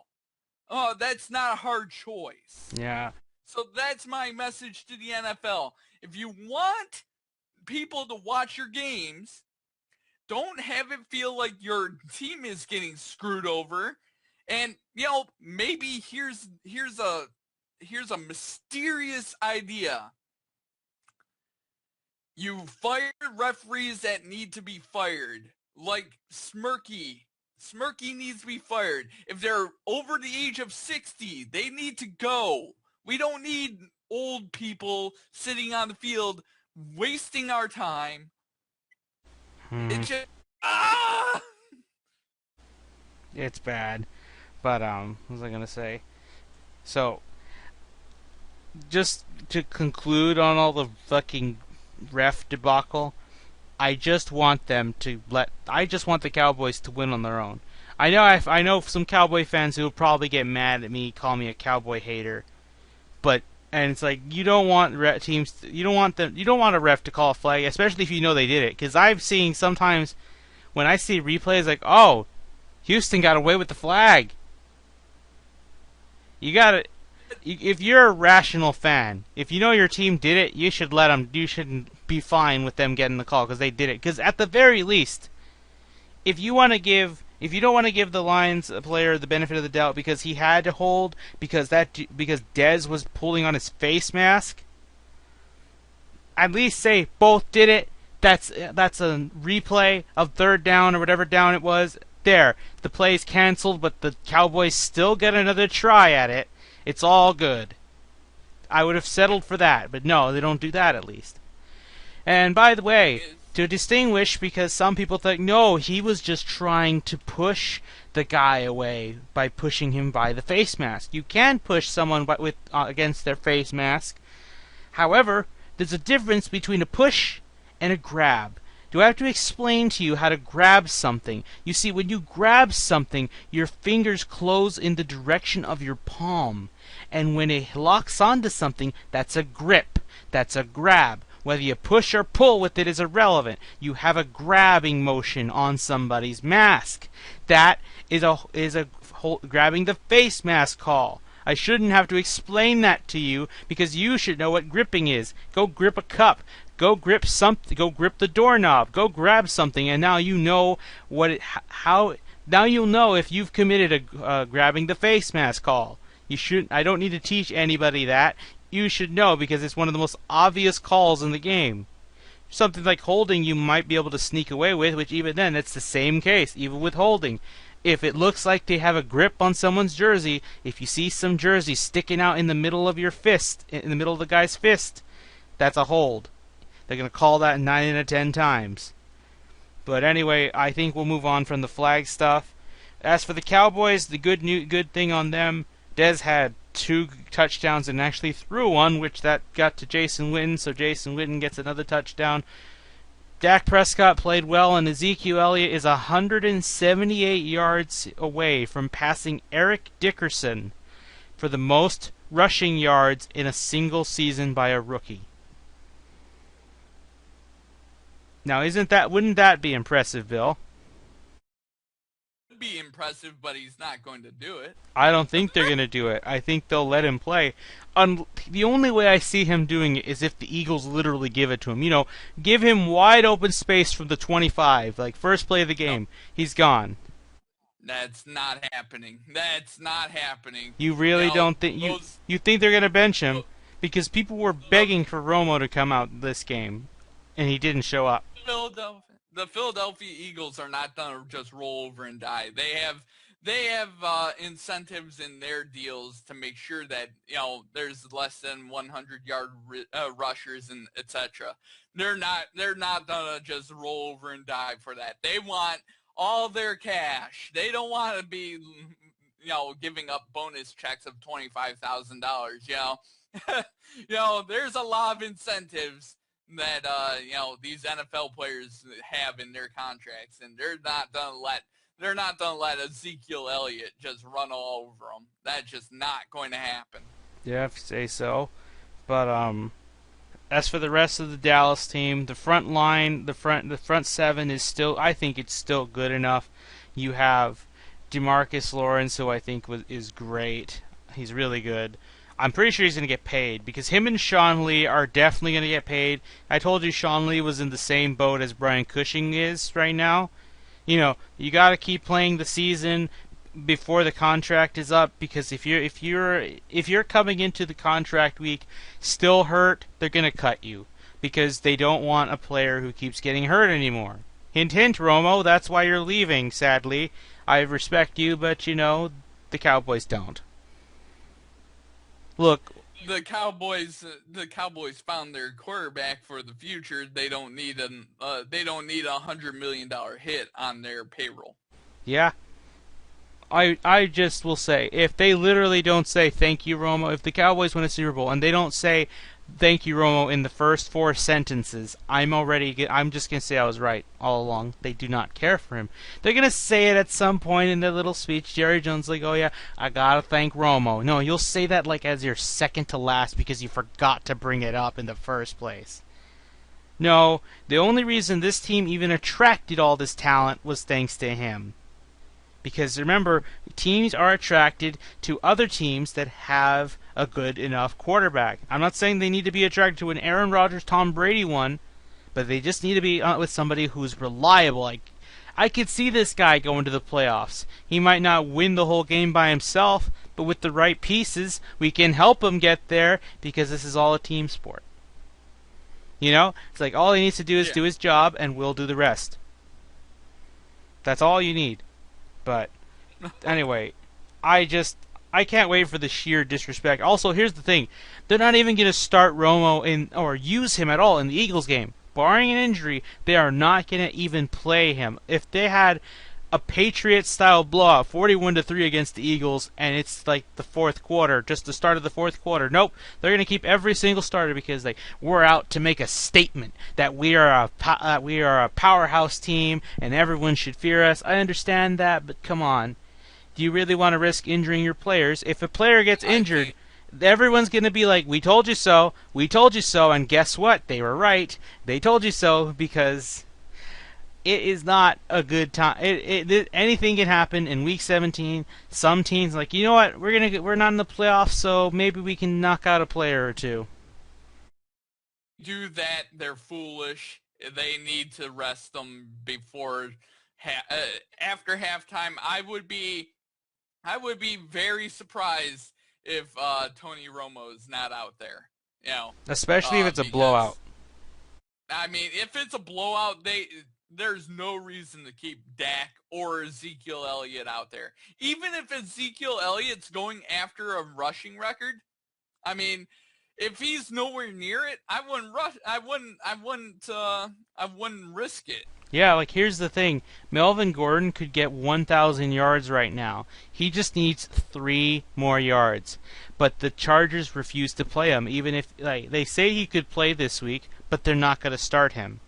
Oh, that's not a hard choice. Yeah. So that's my message to the NFL. If you want people to watch your games, don't have it feel like your team is getting screwed over. And, maybe here's a mysterious idea. You fire referees that need to be fired, like Smirky. Smirky needs to be fired. If they're over the age of 60, they need to go. We don't need old people sitting on the field wasting our time. It's just It's bad. But what was I gonna say? So, just to conclude on all the fucking ref debacle, I just want them to I just want the Cowboys to win on their own. I know some Cowboy fans who will probably get mad at me, call me a Cowboy hater, but and it's like you don't want teams, you don't want a ref to call a flag, especially if you know they did it. Because I've seen sometimes when I see replays like, oh, Houston got away with the flag. You gotta, if you're a rational fan, if you know your team did it, you should let them. You shouldn't be fine with them getting the call because they did it. Because at the very least, if you don't want to give the Lions player the benefit of the doubt because he had to hold because Dez was pulling on his face mask, at least say both did it. That's a replay of third down or whatever down it was. There, the play's canceled, but the Cowboys still get another try at it. It's all good. I would have settled for that, but no, they don't do that at least. And by the way, to distinguish, because some people think, no, he was just trying to push the guy away by pushing him by the face mask. You can push someone against their face mask. However, there's a difference between a push and a grab. Do I have to explain to you how to grab something? You see, when you grab something, your fingers close in the direction of your palm. And when it locks onto something, that's a grip. That's a grab. Whether you push or pull with it is irrelevant. You have a grabbing motion on somebody's mask. That is a grabbing the face mask call. I shouldn't have to explain that to you because you should know what gripping is. Go grip a cup. Go grip something. Go grip the doorknob. Go grab something, and now you know Now you'll know if you've committed a grabbing the face mask call. You should. I don't need to teach anybody that. You should know because it's one of the most obvious calls in the game. Something like holding you might be able to sneak away with, which even then it's the same case, even with holding. If it looks like they have a grip on someone's jersey, if you see some jersey sticking out in the middle of your fist, in the middle of the guy's fist, that's a hold. They're going to call that 9 out of 10 times. But anyway, I think we'll move on from the flag stuff. As for the Cowboys, the good thing on them, Dez had 2 touchdowns and actually threw one, which that got to Jason Witten, so Jason Witten gets another touchdown. Dak Prescott played well, and Ezekiel Elliott is 178 yards away from passing Eric Dickerson for the most rushing yards in a single season by a rookie. Now, wouldn't that be impressive, Bill? Be impressive, but he's not going to do it. I don't think they're going to do it. I think they'll let him play. The only way I see him doing it is if the Eagles literally give it to him. You know, give him wide open space from the 25, like first play of the game. He's gone. That's not happening. That's not happening. You really don't think you think they're going to bench him because people were begging for Romo to come out this game, and he didn't show up. The Philadelphia Eagles are not going to just roll over and die. They have incentives in their deals to make sure that there's less than 100-yard rushers and etc. They're not gonna just roll over and die for that. They want all their cash. They don't want to be giving up bonus checks of $25,000. There's a lot of incentives that these NFL players have in their contracts, and they're not gonna let Ezekiel Elliott just run all over them. That's just not going to happen. Yeah, if you say so. But as for the rest of the Dallas team, the front line, the front seven is still, I think it's still good enough. You have DeMarcus Lawrence, who I think is great. He's really good. I'm pretty sure he's going to get paid because him and Sean Lee are definitely going to get paid. I told you Sean Lee was in the same boat as Brian Cushing is right now. You got to keep playing the season before the contract is up because if you're coming into the contract week still hurt, they're going to cut you because they don't want a player who keeps getting hurt anymore. Hint hint, Romo, that's why you're leaving, sadly. I respect you, but the Cowboys don't. Look, the Cowboys found their quarterback for the future. They don't need $100 million hit on their payroll. Yeah. I just will say, if they literally don't say thank you, Romo, if the Cowboys win a Super Bowl and they don't say Thank you, Romo, in the first 4 sentences. I'm just going to say I was right all along. They do not care for him. They're going to say it at some point in their little speech. Jerry Jones like, oh yeah, I got to thank Romo. No, you'll say that like as your second to last because you forgot to bring it up in the first place. No, the only reason this team even attracted all this talent was thanks to him. Because remember, teams are attracted to other teams that have a good enough quarterback. I'm not saying they need to be attracted to an Aaron Rodgers, Tom Brady one, but they just need to be with somebody who's reliable. Like, I could see this guy going to the playoffs. He might not win the whole game by himself, but with the right pieces, we can help him get there because this is all a team sport. You know? It's like all he needs to do is do his job and we'll do the rest. That's all you need. But anyway, I can't wait for the sheer disrespect. Also, here's the thing. They're not even going to start Romo in or use him at all in the Eagles game. Barring an injury, they are not going to even play him. If they had a Patriots-style blowout, 41-3 against the Eagles, and it's like the fourth quarter, just the start of the fourth quarter. Nope, they're going to keep every single starter because we're out to make a statement that we are a powerhouse team and everyone should fear us. I understand that, but come on. Do you really want to risk injuring your players? If a player gets injured, everyone's going to be like, we told you so, and guess what? They were right. They told you so because it is not a good time. Anything can happen in Week 17. Some teams like, you know what? We're not in the playoffs, so maybe we can knock out a player or two. Do that, they're foolish. They need to rest them before after halftime. I would be very surprised if Tony Romo is not out there. You know, especially if it's a blowout. I mean, if it's a blowout, there's no reason to keep Dak or Ezekiel Elliott out there. Even if Ezekiel Elliott's going after a rushing record, I mean, if he's nowhere near it, I wouldn't risk it. Yeah, like here's the thing. Melvin Gordon could get 1,000 yards right now. He just needs 3 more yards. But the Chargers refuse to play him, even if they say he could play this week, but they're not going to start him.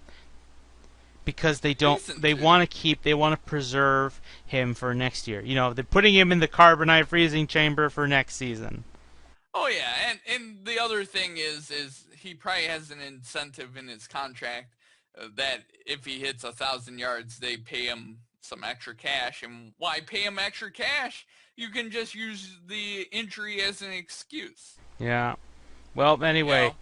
Because they want to preserve him for next year. You know, they're putting him in the carbonite freezing chamber for next season. Oh yeah, and the other thing is he probably has an incentive in his contract that if he hits 1,000 yards, they pay him some extra cash. And why pay him extra cash? You can just use the injury as an excuse. Yeah. Well, anyway.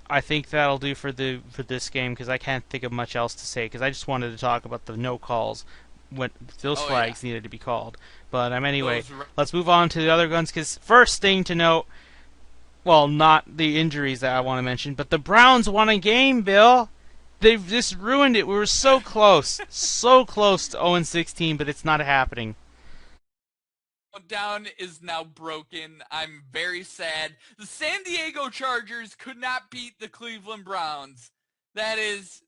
I think that'll do for this game because I can't think of much else to say because I just wanted to talk about the no calls when those flags needed to be called. But anyway, let's move on to the other guns because first thing to note, well, not the injuries that I want to mention, but the Browns won a game, Bill. They've just ruined it. We were so close, so close to 0-16, but it's not happening. Down is now broken. I'm very sad. The San Diego Chargers could not beat the Cleveland Browns. That is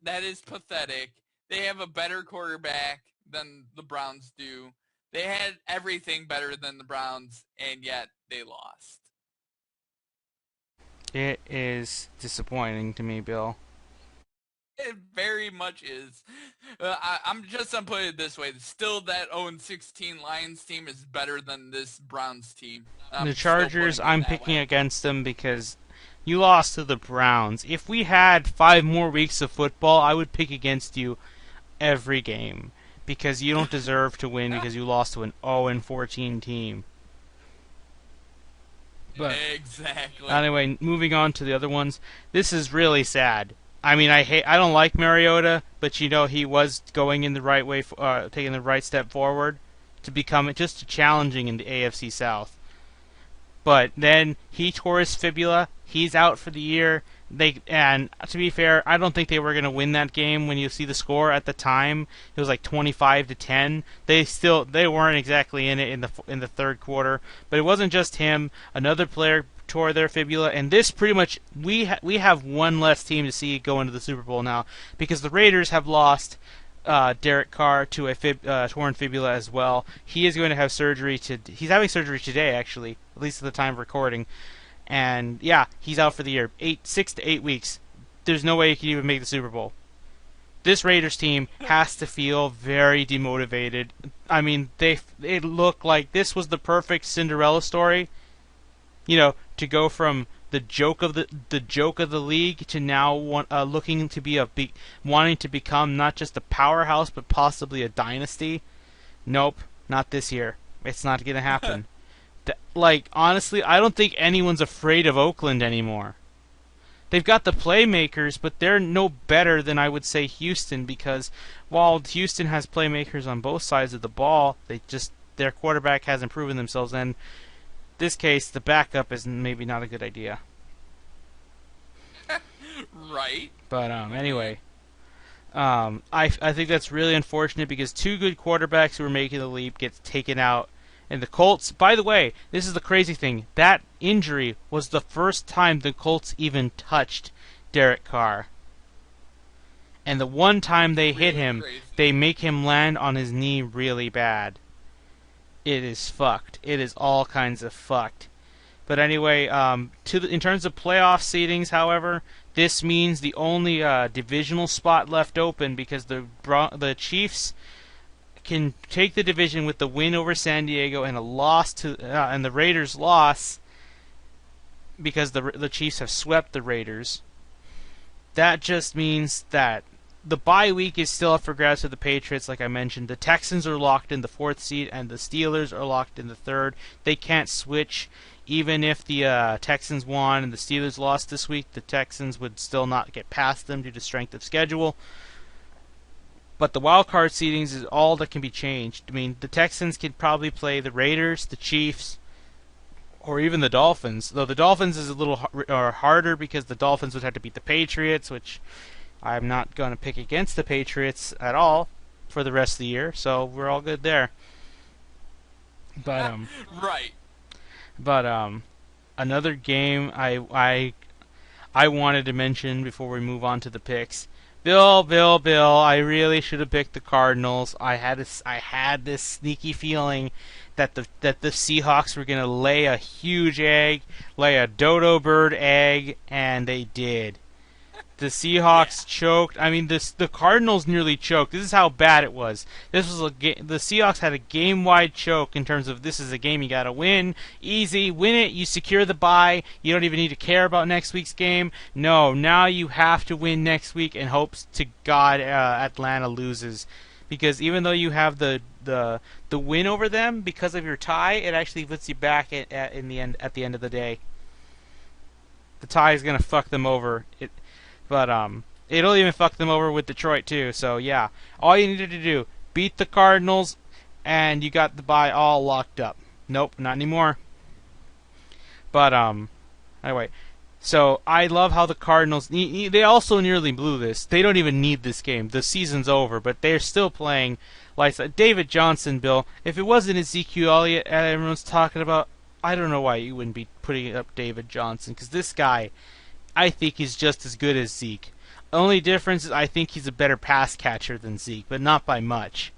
pathetic. They have a better quarterback than the Browns do. They had everything better than the Browns, and yet they lost. It is disappointing to me, Bill. It very much is. I'm just going to put it this way. Still, that 0-16 Lions team is better than this Browns team. The Chargers, I'm picking against them because you lost to the Browns. If we had 5 more weeks of football, I would pick against you every game because you don't deserve to win because you lost to an 0-14 team. But exactly. Anyway, moving on to the other ones. This is really sad. I mean, I don't like Mariota, but you know he was going in the right way, taking the right step forward to become just challenging in the AFC South. But then he tore his fibula. He's out for the year. And to be fair, I don't think they were going to win that game. When you see the score at the time, it was like 25-10. They weren't exactly in it in the third quarter. But it wasn't just him. Another player tore their fibula, and this pretty much we have one less team to see go into the Super Bowl now because the Raiders have lost Derek Carr to a torn fibula as well. He is going to have surgery. He's having surgery today, actually, at least at the time of recording. And yeah, he's out for the year, 6 to 8 weeks. There's no way he can even make the Super Bowl. This Raiders team has to feel very demotivated. I mean, they look like this was the perfect Cinderella story. To go from the joke of the league to now looking to wanting to become not just a powerhouse but possibly a dynasty. Nope, not this year. It's not going to happen. Like, honestly, I don't think anyone's afraid of Oakland anymore. They've got the playmakers, but they're no better than, I would say, Houston, because while Houston has playmakers on both sides of the ball, their quarterback hasn't proven themselves, and in this case, the backup is maybe not a good idea. Right. But anyway, I think that's really unfortunate because two good quarterbacks who are making the leap gets taken out. And the Colts, by the way, this is the crazy thing. That injury was the first time the Colts even touched Derek Carr. And the one time they hit him, Crazy. they make him land on his knee really bad. It is fucked. It is all kinds of fucked. But anyway, in terms of playoff seedings, however, this means the only divisional spot left open because the Chiefs can take the division with the win over San Diego and and the Raiders' loss because the Chiefs have swept the Raiders. That just means that the bye week is still up for grabs for the Patriots, like I mentioned. The Texans are locked in the 4th seed, and the Steelers are locked in the 3rd. They can't switch. Even if the Texans won and the Steelers lost this week, the Texans would still not get past them due to strength of schedule. But the wild card seedings is all that can be changed. I mean, the Texans could probably play the Raiders, the Chiefs, or even the Dolphins. Though the Dolphins is a little harder because the Dolphins would have to beat the Patriots, which I'm not going to pick against the Patriots at all for the rest of the year. So we're all good there. But Right. But another game I wanted to mention before we move on to the picks. Bill, I really should have picked the Cardinals. I had this sneaky feeling that the Seahawks were going to lay a huge egg, lay a dodo bird egg, and they did. The Seahawks choked. I mean, the Cardinals nearly choked. This is how bad it was. This was the Seahawks had a game-wide choke in terms of this is a game you got to win. Easy, win it, you secure the bye. You don't even need to care about next week's game. No, now you have to win next week and hopes to God Atlanta loses. Because even though you have the win over them because of your tie, it actually puts you back at the end of the day. The tie is going to fuck them over. But it'll even fuck them over with Detroit too. So yeah, all you needed to do, beat the Cardinals, and you got the bye all locked up. Nope, not anymore. But anyway, so I love how the Cardinals. They also nearly blew this. They don't even need this game. The season's over, but they're still playing like David Johnson. Bill, if it wasn't Ezekiel Elliott everyone's talking about, I don't know why you wouldn't be putting up David Johnson, because this guy, I think he's just as good as Zeke. The only difference is I think he's a better pass catcher than Zeke, but not by much.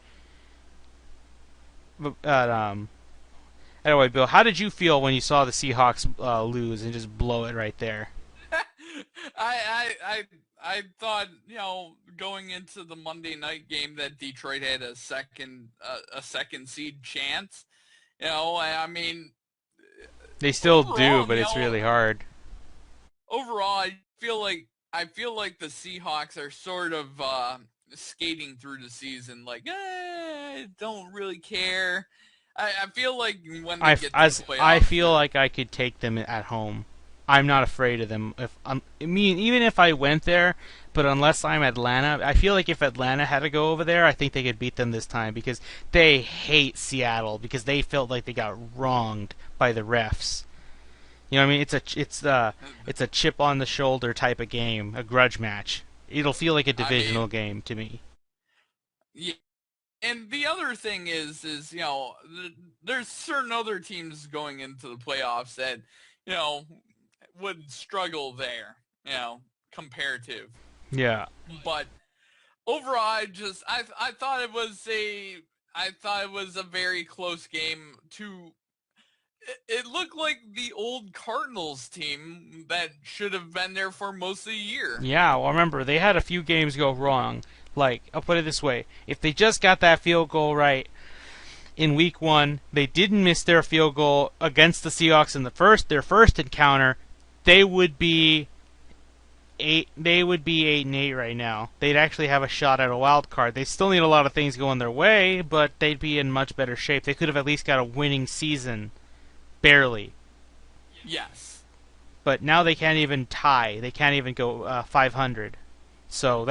But anyway, Bill, how did you feel when you saw the Seahawks lose and just blow it right there? I thought, going into the Monday night game that Detroit had a second seed chance. I mean, They still overall, do, but it's really hard. overall, I feel like the Seahawks are sort of skating through the season, like, don't really care. I feel like when they get to the playoffs, I feel like I could take them at home. I'm not afraid of them. Even if I went there, but unless I'm Atlanta, I feel like if Atlanta had to go over there, I think they could beat them this time because they hate Seattle because they felt like they got wronged by the refs. You know what I mean? It's a chip on the shoulder type of game, a grudge match. It'll feel like a divisional game to me. yeah. And the other thing is there's certain other teams going into the playoffs that you know would struggle there, comparative. Yeah. But overall, I thought it was a very close game. it looked like the old Cardinals team that should have been there for most of the year. Yeah, well, remember, they had a few games go wrong. Like, I'll put it this way. If they just got that field goal right in week 1, they didn't miss their field goal against the Seahawks in their first encounter, they would be 8-8 right now. They'd actually have a shot at a wild card. They still need a lot of things going their way, but they'd be in much better shape. They could have at least got a winning season. Barely. Yes. But now they can't even tie. They can't even go 500. So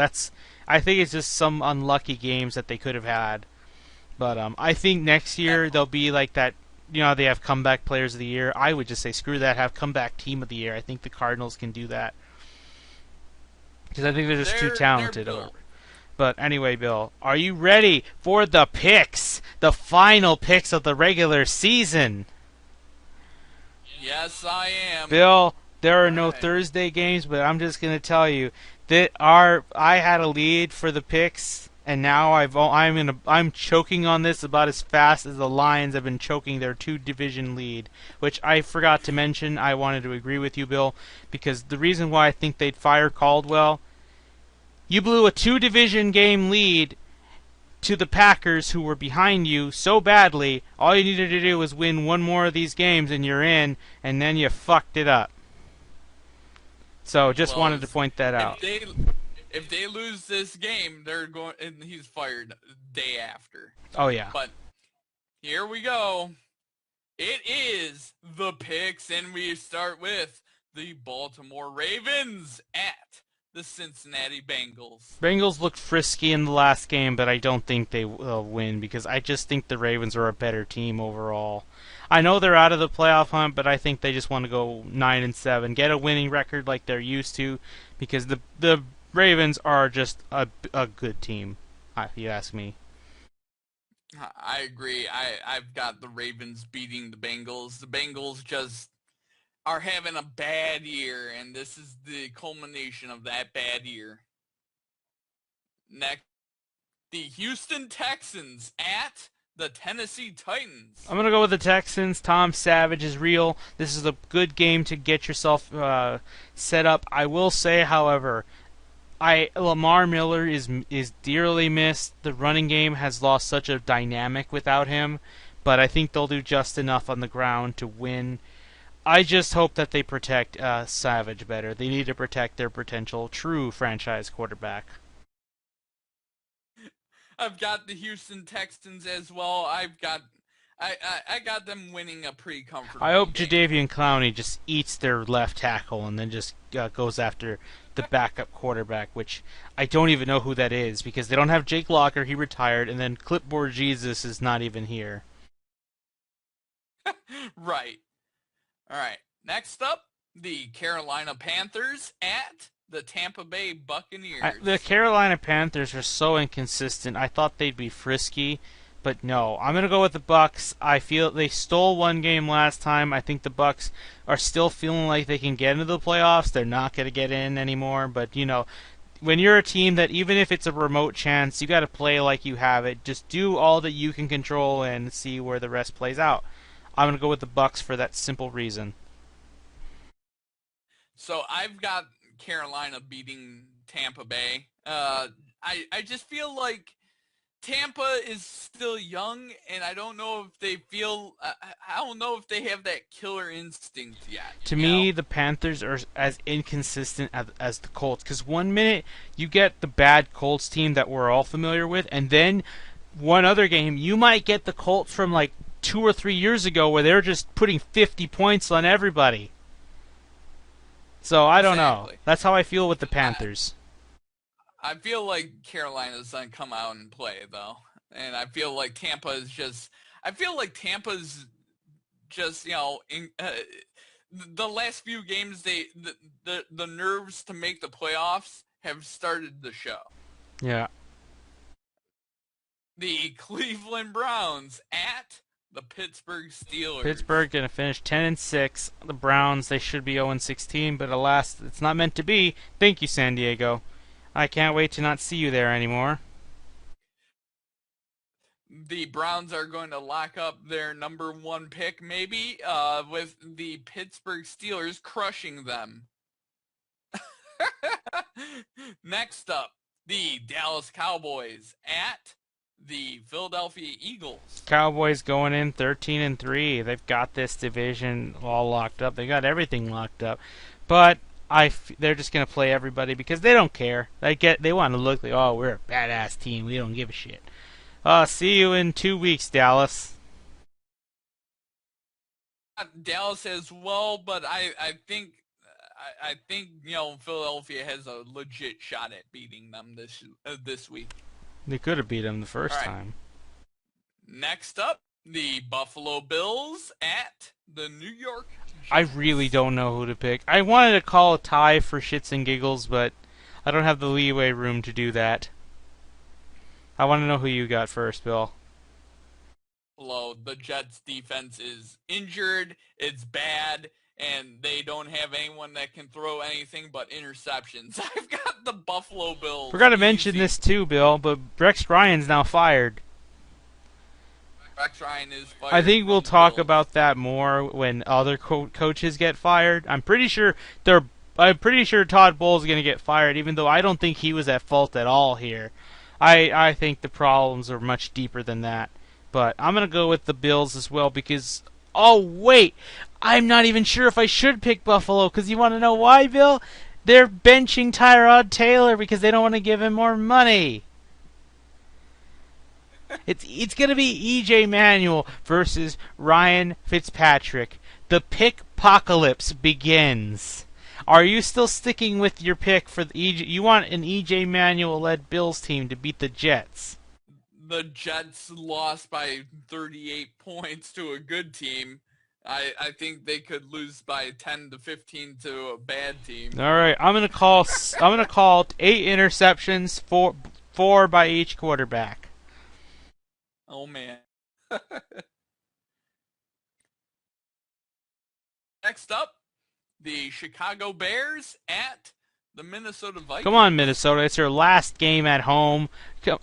I think it's just some unlucky games that they could have had. But I think next year they'll be like that. You know, they have comeback players of the year. I would just say screw that. Have comeback team of the year. I think the Cardinals can do that because I think they're just too talented. But anyway, Bill, are you ready for the picks? The final picks of the regular season. Yes, I am. Bill, there are no Thursday games, but I'm just going to tell you that I had a lead for the picks, and now I'm choking on this about as fast as the Lions have been choking their 2-division lead, which I forgot to mention. I wanted to agree with you, Bill, because the reason why I think they'd fire Caldwell, you blew a 2-division game lead to the Packers, who were behind you so badly. All you needed to do was win one more of these games and you're in, and then you fucked it up. So just wanted to point that out. If they lose this game, they're going and he's fired day after. Oh yeah. But here we go. It is the picks, and we start with the Baltimore Ravens at the Cincinnati Bengals. Bengals looked frisky in the last game, but I don't think they will win because I just think the Ravens are a better team overall. I know they're out of the playoff hunt, but I think they just want to go 9-7, get a winning record like they're used to, because the Ravens are just a good team, if you ask me. I agree. I've got the Ravens beating the Bengals. The Bengals just are having a bad year, and this is the culmination of that bad year. Next, the Houston Texans at the Tennessee Titans. I'm going to go with the Texans. Tom Savage is real. This is a good game to get yourself set up. I will say, however, Lamar Miller is dearly missed. The running game has lost such a dynamic without him, but I think they'll do just enough on the ground to win. I just hope that they protect Savage better. They need to protect their potential true franchise quarterback. I've got the Houston Texans as well. I got them winning a pretty comfortable I hope game. Jadeveon Clowney just eats their left tackle and then just goes after the backup quarterback, which I don't even know who that is because they don't have Jake Locker. He retired, and then Clipboard Jesus is not even here. Right. All right. Next up, the Carolina Panthers at the Tampa Bay Buccaneers. The Carolina Panthers are so inconsistent. I thought they'd be frisky, but no. I'm going to go with the Bucs. I feel they stole one game last time. I think the Bucs are still feeling like they can get into the playoffs. They're not going to get in anymore, but you know, when you're a team that even if it's a remote chance, you got to play like you have it. Just do all that you can control and see where the rest plays out. I'm going to go with the Bucs for that simple reason. So I've got Carolina beating Tampa Bay. I just feel like Tampa is still young, and I don't know if they feel. I don't know if they have that killer instinct yet. To me, the Panthers are as inconsistent as the Colts. Because one minute you get the bad Colts team that we're all familiar with, and then one other game you might get the Colts from like 2 or 3 years ago where they're just putting 50 points on everybody. So I don't know. That's how I feel with the Panthers. I feel like Carolina's gonna come out and play though, and I feel like Tampa's just. I feel like Tampa's just the last few games the nerves to make the playoffs have started to show. Yeah. The Cleveland Browns at the Pittsburgh Steelers. Pittsburgh going to finish 10-6. The Browns, they should be 0-16, but alas, it's not meant to be. Thank you, San Diego. I can't wait to not see you there anymore. the Browns are going to lock up their number one pick, maybe, with the Pittsburgh Steelers crushing them. Next up, the Dallas Cowboys at the Philadelphia Eagles. Cowboys going in 13-3. They've got this division all locked up. They got everything locked up, but they're just gonna play everybody because they don't care. They want to look like, oh, we're a badass team. We don't give a shit. See you in 2 weeks, Dallas. Dallas as well, but I think Philadelphia has a legit shot at beating them this week. They could have beat them the first time. Next up, the Buffalo Bills at the New York Jets. I really don't know who to pick. I wanted to call a tie for shits and giggles, but I don't have the leeway room to do that. I want to know who you got first, Bill. Buffalo, the Jets' defense is injured. It's bad. And they don't have anyone that can throw anything but interceptions. I've got the Buffalo Bills. Forgot to mention this too, Bill, but Rex Ryan's now fired. Rex Ryan is fired. I think we'll talk about that more when other coaches get fired. I'm pretty sure Todd Bowles is going to get fired, even though I don't think he was at fault at all here. I think the problems are much deeper than that. But I'm going to go with the Bills as well because... Oh, wait! I'm not even sure if I should pick Buffalo, because you want to know why, Bill? They're benching Tyrod Taylor because they don't want to give him more money. It's going to be E.J. Manuel versus Ryan Fitzpatrick. The pick-pocalypse begins. Are you still sticking with your pick for the EJ? You want an E.J. Manuel-led Bills team to beat the Jets? The Jets lost by 38 points to a good team. I think they could lose by 10 to 15 to a bad team. All right, I'm gonna call 8 interceptions, four by each quarterback. Oh man. Next up, the Chicago Bears at the Minnesota Vikings. Come on, Minnesota. It's your last game at home.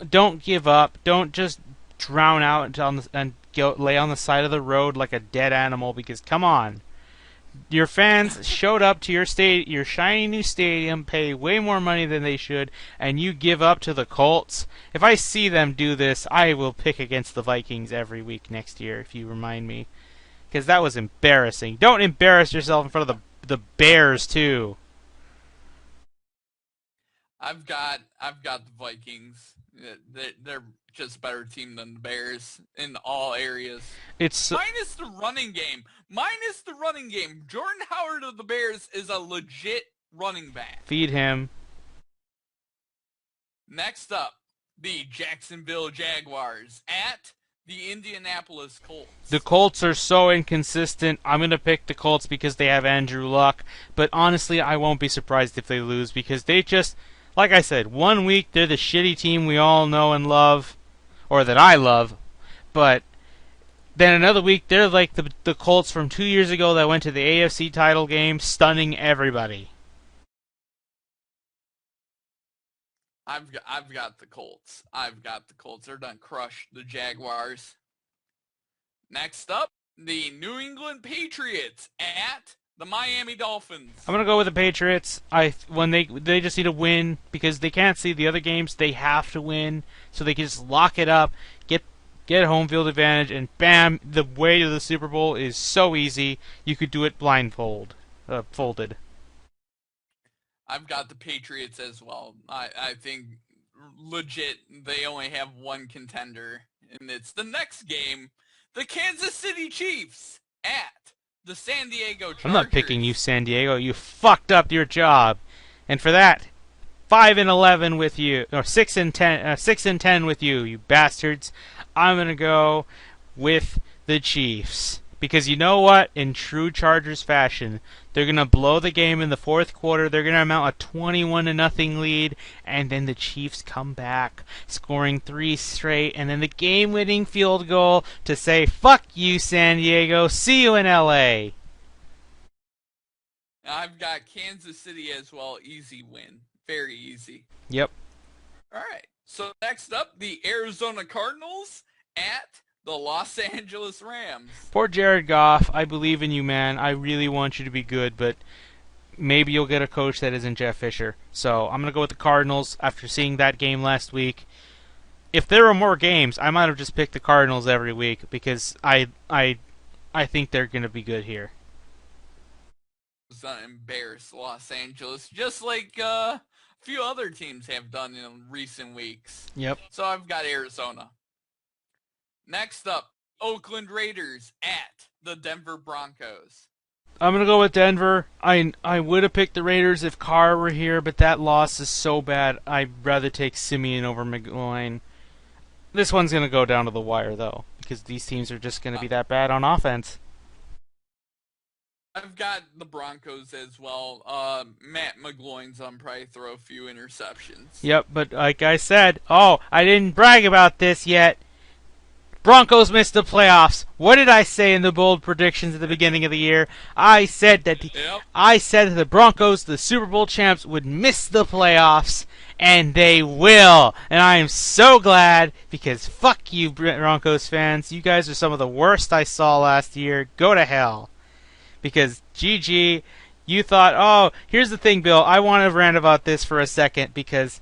Don't give up. Don't just drown out and lay on the side of the road like a dead animal, because, come on. Your fans showed up to your shiny new stadium, pay way more money than they should, and you give up to the Colts. If I see them do this, I will pick against the Vikings every week next year, if you remind me. Because that was embarrassing. Don't embarrass yourself in front of the Bears, too. I've got the Vikings. They're just a better team than the Bears in all areas. It's minus the running game. Jordan Howard of the Bears is a legit running back. Feed him. Next up, the Jacksonville Jaguars at the Indianapolis Colts. The Colts are so inconsistent. I'm going to pick the Colts because they have Andrew Luck. But honestly, I won't be surprised if they lose because they just... Like I said, 1 week they're the shitty team we all know and love, or that I love, but then another week they're like the Colts from 2 years ago that went to the AFC title game, stunning everybody. I've got the Colts. They're done crushed the Jaguars. Next up, the New England Patriots at the Miami Dolphins. I'm gonna go with the Patriots. When they just need to win because they can't see the other games. They have to win so they can just lock it up, get home field advantage, and bam! The way to the Super Bowl is so easy. You could do it folded. I've got the Patriots as well. I think legit they only have one contender, and it's the next game, the Kansas City Chiefs at the San Diego Chargers. I'm not picking you, San Diego. You fucked up your job, and for that, 5-11 with you, or 6-10 with you, you bastards. I'm gonna go with the Chiefs because you know what? In true Chargers fashion, they're gonna blow the game in the fourth quarter. They're gonna mount a 21-0 lead, and then the Chiefs come back, scoring 3 straight, and then the game-winning field goal to say, "Fuck you, San Diego. See you in LA." I've got Kansas City as well. Easy win. Very easy. Yep. All right. So next up, the Arizona Cardinals at the Los Angeles Rams. Poor Jared Goff. I believe in you, man. I really want you to be good, but maybe you'll get a coach that isn't Jeff Fisher. So I'm going to go with the Cardinals after seeing that game last week. If there were more games, I might have just picked the Cardinals every week because I think they're going to be good here. Embarrass Los Angeles, just like a few other teams have done in recent weeks. Yep. So I've got Arizona. Next up, Oakland Raiders at the Denver Broncos. I'm going to go with Denver. I would have picked the Raiders if Carr were here, but that loss is so bad, I'd rather take Simeon over McGloin. This one's going to go down to the wire, though, because these teams are just going to be that bad on offense. I've got the Broncos as well. Matt McGloin's on probably throw a few interceptions. Yep, but like I said, I didn't brag about this yet. Broncos missed the playoffs. What did I say in the bold predictions at the beginning of the year? I said that the Broncos, the Super Bowl champs, would miss the playoffs, and they will. And I am so glad because fuck you, Broncos fans. You guys are some of the worst I saw last year. Go to hell. Because, GG, you thought, here's the thing, Bill, I want to rant about this for a second, because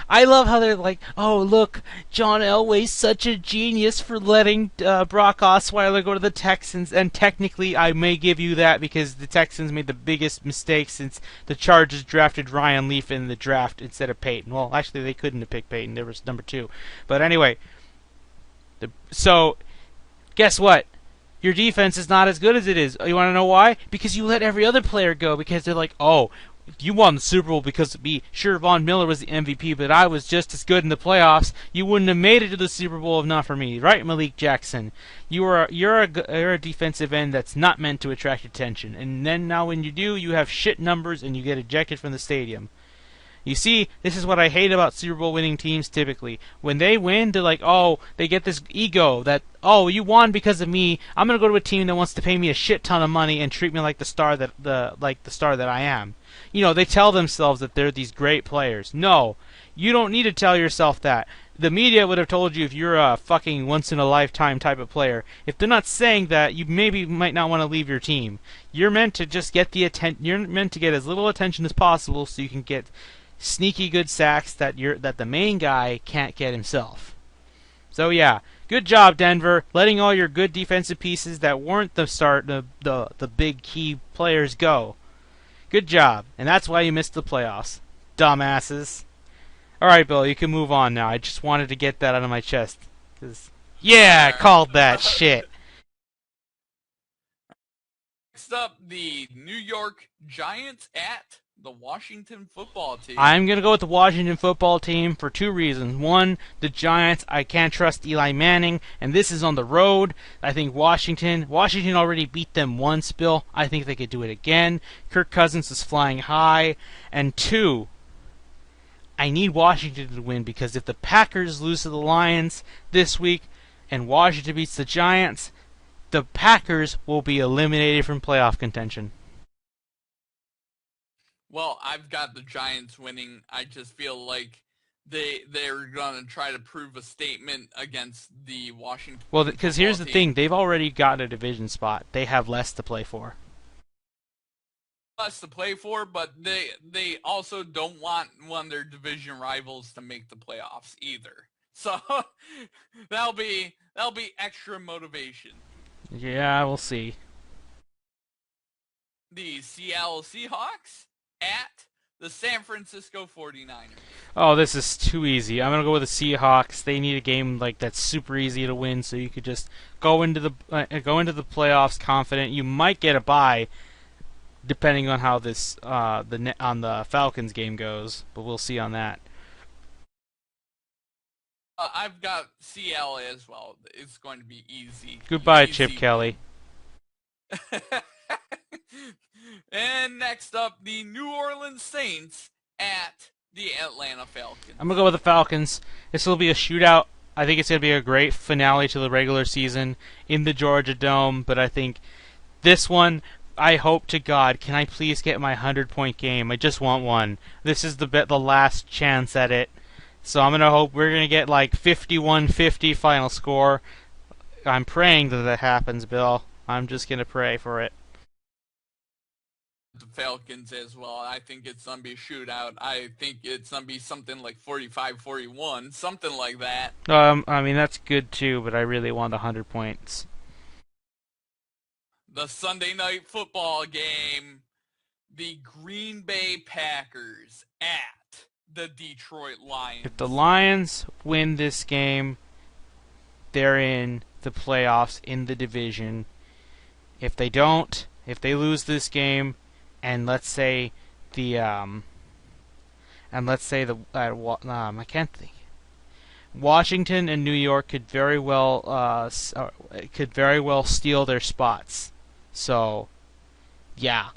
I love how they're like, look, John Elway's such a genius for letting Brock Osweiler go to the Texans, and technically I may give you that, because the Texans made the biggest mistake since the Chargers drafted Ryan Leaf in the draft instead of Peyton. Well, actually, they couldn't have picked Peyton, there was number 2. But anyway, so, guess what? Your defense is not as good as it is. You want to know why? Because you let every other player go. Because they're like, you won the Super Bowl because of me. Sure, Von Miller was the MVP, but I was just as good in the playoffs. You wouldn't have made it to the Super Bowl if not for me, right, Malik Jackson? You're a defensive end that's not meant to attract attention. And then now when you do, you have shit numbers and you get ejected from the stadium. You see, this is what I hate about Super Bowl winning teams typically. When they win, they're like, they get this ego that, you won because of me. I'm going to go to a team that wants to pay me a shit ton of money and treat me like the star that I am. They tell themselves that they're these great players. No, you don't need to tell yourself that. The media would have told you if you're a fucking once-in-a-lifetime type of player. If they're not saying that, you might not want to leave your team. You're meant to just get You're meant to get as little attention as possible so you can get sneaky good sacks that the main guy can't get himself. So yeah, good job Denver, letting all your good defensive pieces that weren't the big key players go. Good job, and that's why you missed the playoffs, dumbasses. All right, Bill, you can move on now. I just wanted to get that out of my chest. I called that shit. Next up, the New York Giants at the Washington football team. I'm going to go with the Washington football team for 2 reasons. One, the Giants, I can't trust Eli Manning, and this is on the road. I think Washington already beat them once, Bill. I think they could do it again. Kirk Cousins is flying high. And 2, I need Washington to win because if the Packers lose to the Lions this week and Washington beats the Giants, the Packers will be eliminated from playoff contention. Well, I've got the Giants winning. I just feel like they're going to try to prove a statement against the Washington. Well, because here's the thing. They've already got a division spot. They have less to play for. Less to play for, but they also don't want one of their division rivals to make the playoffs either. So that'll be extra motivation. Yeah, we'll see. The Seattle Seahawks at the San Francisco 49ers. Oh, this is too easy. I'm going to go with the Seahawks. They need a game like that's super easy to win, so you could just go into the playoffs confident. You might get a bye, depending on how this on the Falcons game goes, but we'll see on that. I've got Seattle as well. It's going to be easy. Goodbye, Chip Kelly. And next up, the New Orleans Saints at the Atlanta Falcons. I'm going to go with the Falcons. This will be a shootout. I think it's going to be a great finale to the regular season in the Georgia Dome, but I think this one, I hope to God, can I please get my 100-point game? I just want one. This is the last chance at it. So I'm gonna hope we're gonna get like 51-50 final score. I'm praying that happens, Bill. I'm just gonna pray for it. The Falcons as well. I think it's going to be a shootout. I think it's going to be something like 45-41, something like that. I mean that's good too, but I really want 100 points. The Sunday night football game, the Green Bay Packers at the Detroit Lions. If the Lions win this game, they're in the playoffs in the division. If they don't, if they lose this game, and let's say the I can't think. Washington and New York could very well steal their spots. So, yeah,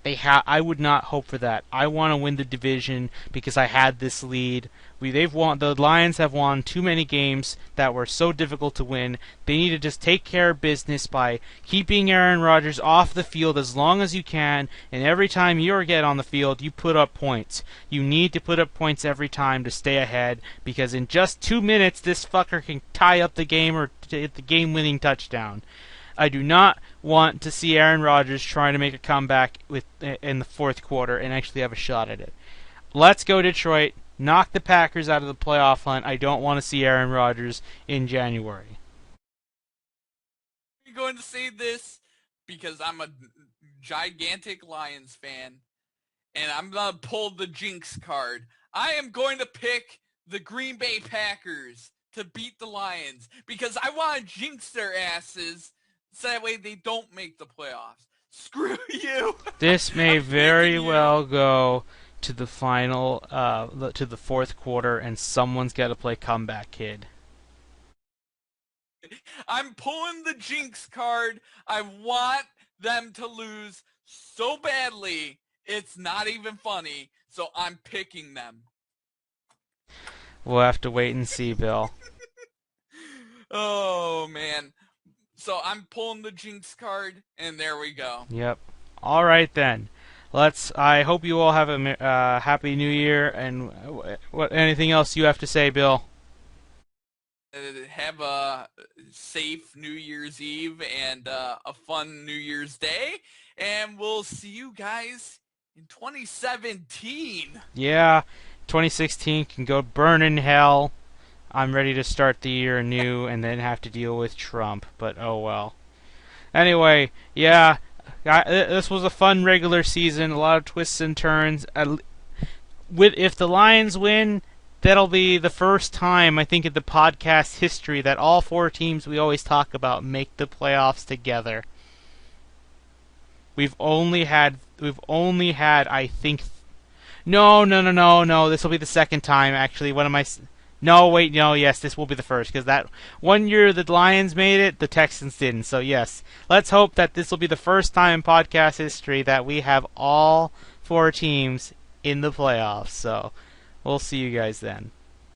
I would not hope for that. I want to win the division because I had this lead. The Lions have won too many games that were so difficult to win. They need to just take care of business by keeping Aaron Rodgers off the field as long as you can, and every time you get on the field, you put up points. You need to put up points every time to stay ahead, because in just 2 minutes, this fucker can tie up the game or hit the game-winning touchdown. I do not want to see Aaron Rodgers trying to make a comeback in the fourth quarter and actually have a shot at it. Let's go Detroit. Knock the Packers out of the playoff hunt. I don't want to see Aaron Rodgers in January. I'm going to say this because I'm a gigantic Lions fan, and I'm going to pull the jinx card. I am going to pick the Green Bay Packers to beat the Lions because I want to jinx their asses so that way they don't make the playoffs. Screw you! This may very well go to the final, to the fourth quarter, and someone's got to play comeback kid. I'm pulling the jinx card. I want them to lose so badly, it's not even funny, so I'm picking them. We'll have to wait and see, Bill. Oh, man. So I'm pulling the jinx card, and there we go. Yep. All right then. I hope you all have a happy New Year. And anything else you have to say, Bill? Have a safe New Year's Eve and a fun New Year's Day, and we'll see you guys in 2017. Yeah, 2016 can go burn in hell. I'm ready to start the year anew and then have to deal with Trump, but oh well. Anyway, yeah, this was a fun regular season, a lot of twists and turns. If the Lions win, that'll be the first time, I think, in the podcast history that all four teams we always talk about make the playoffs together. We've only had, I think... No, this will be the second time, actually. Yes, this will be the first, because that one year the Lions made it, the Texans didn't. So yes, let's hope that this will be the first time in podcast history that we have all four teams in the playoffs. So we'll see you guys then.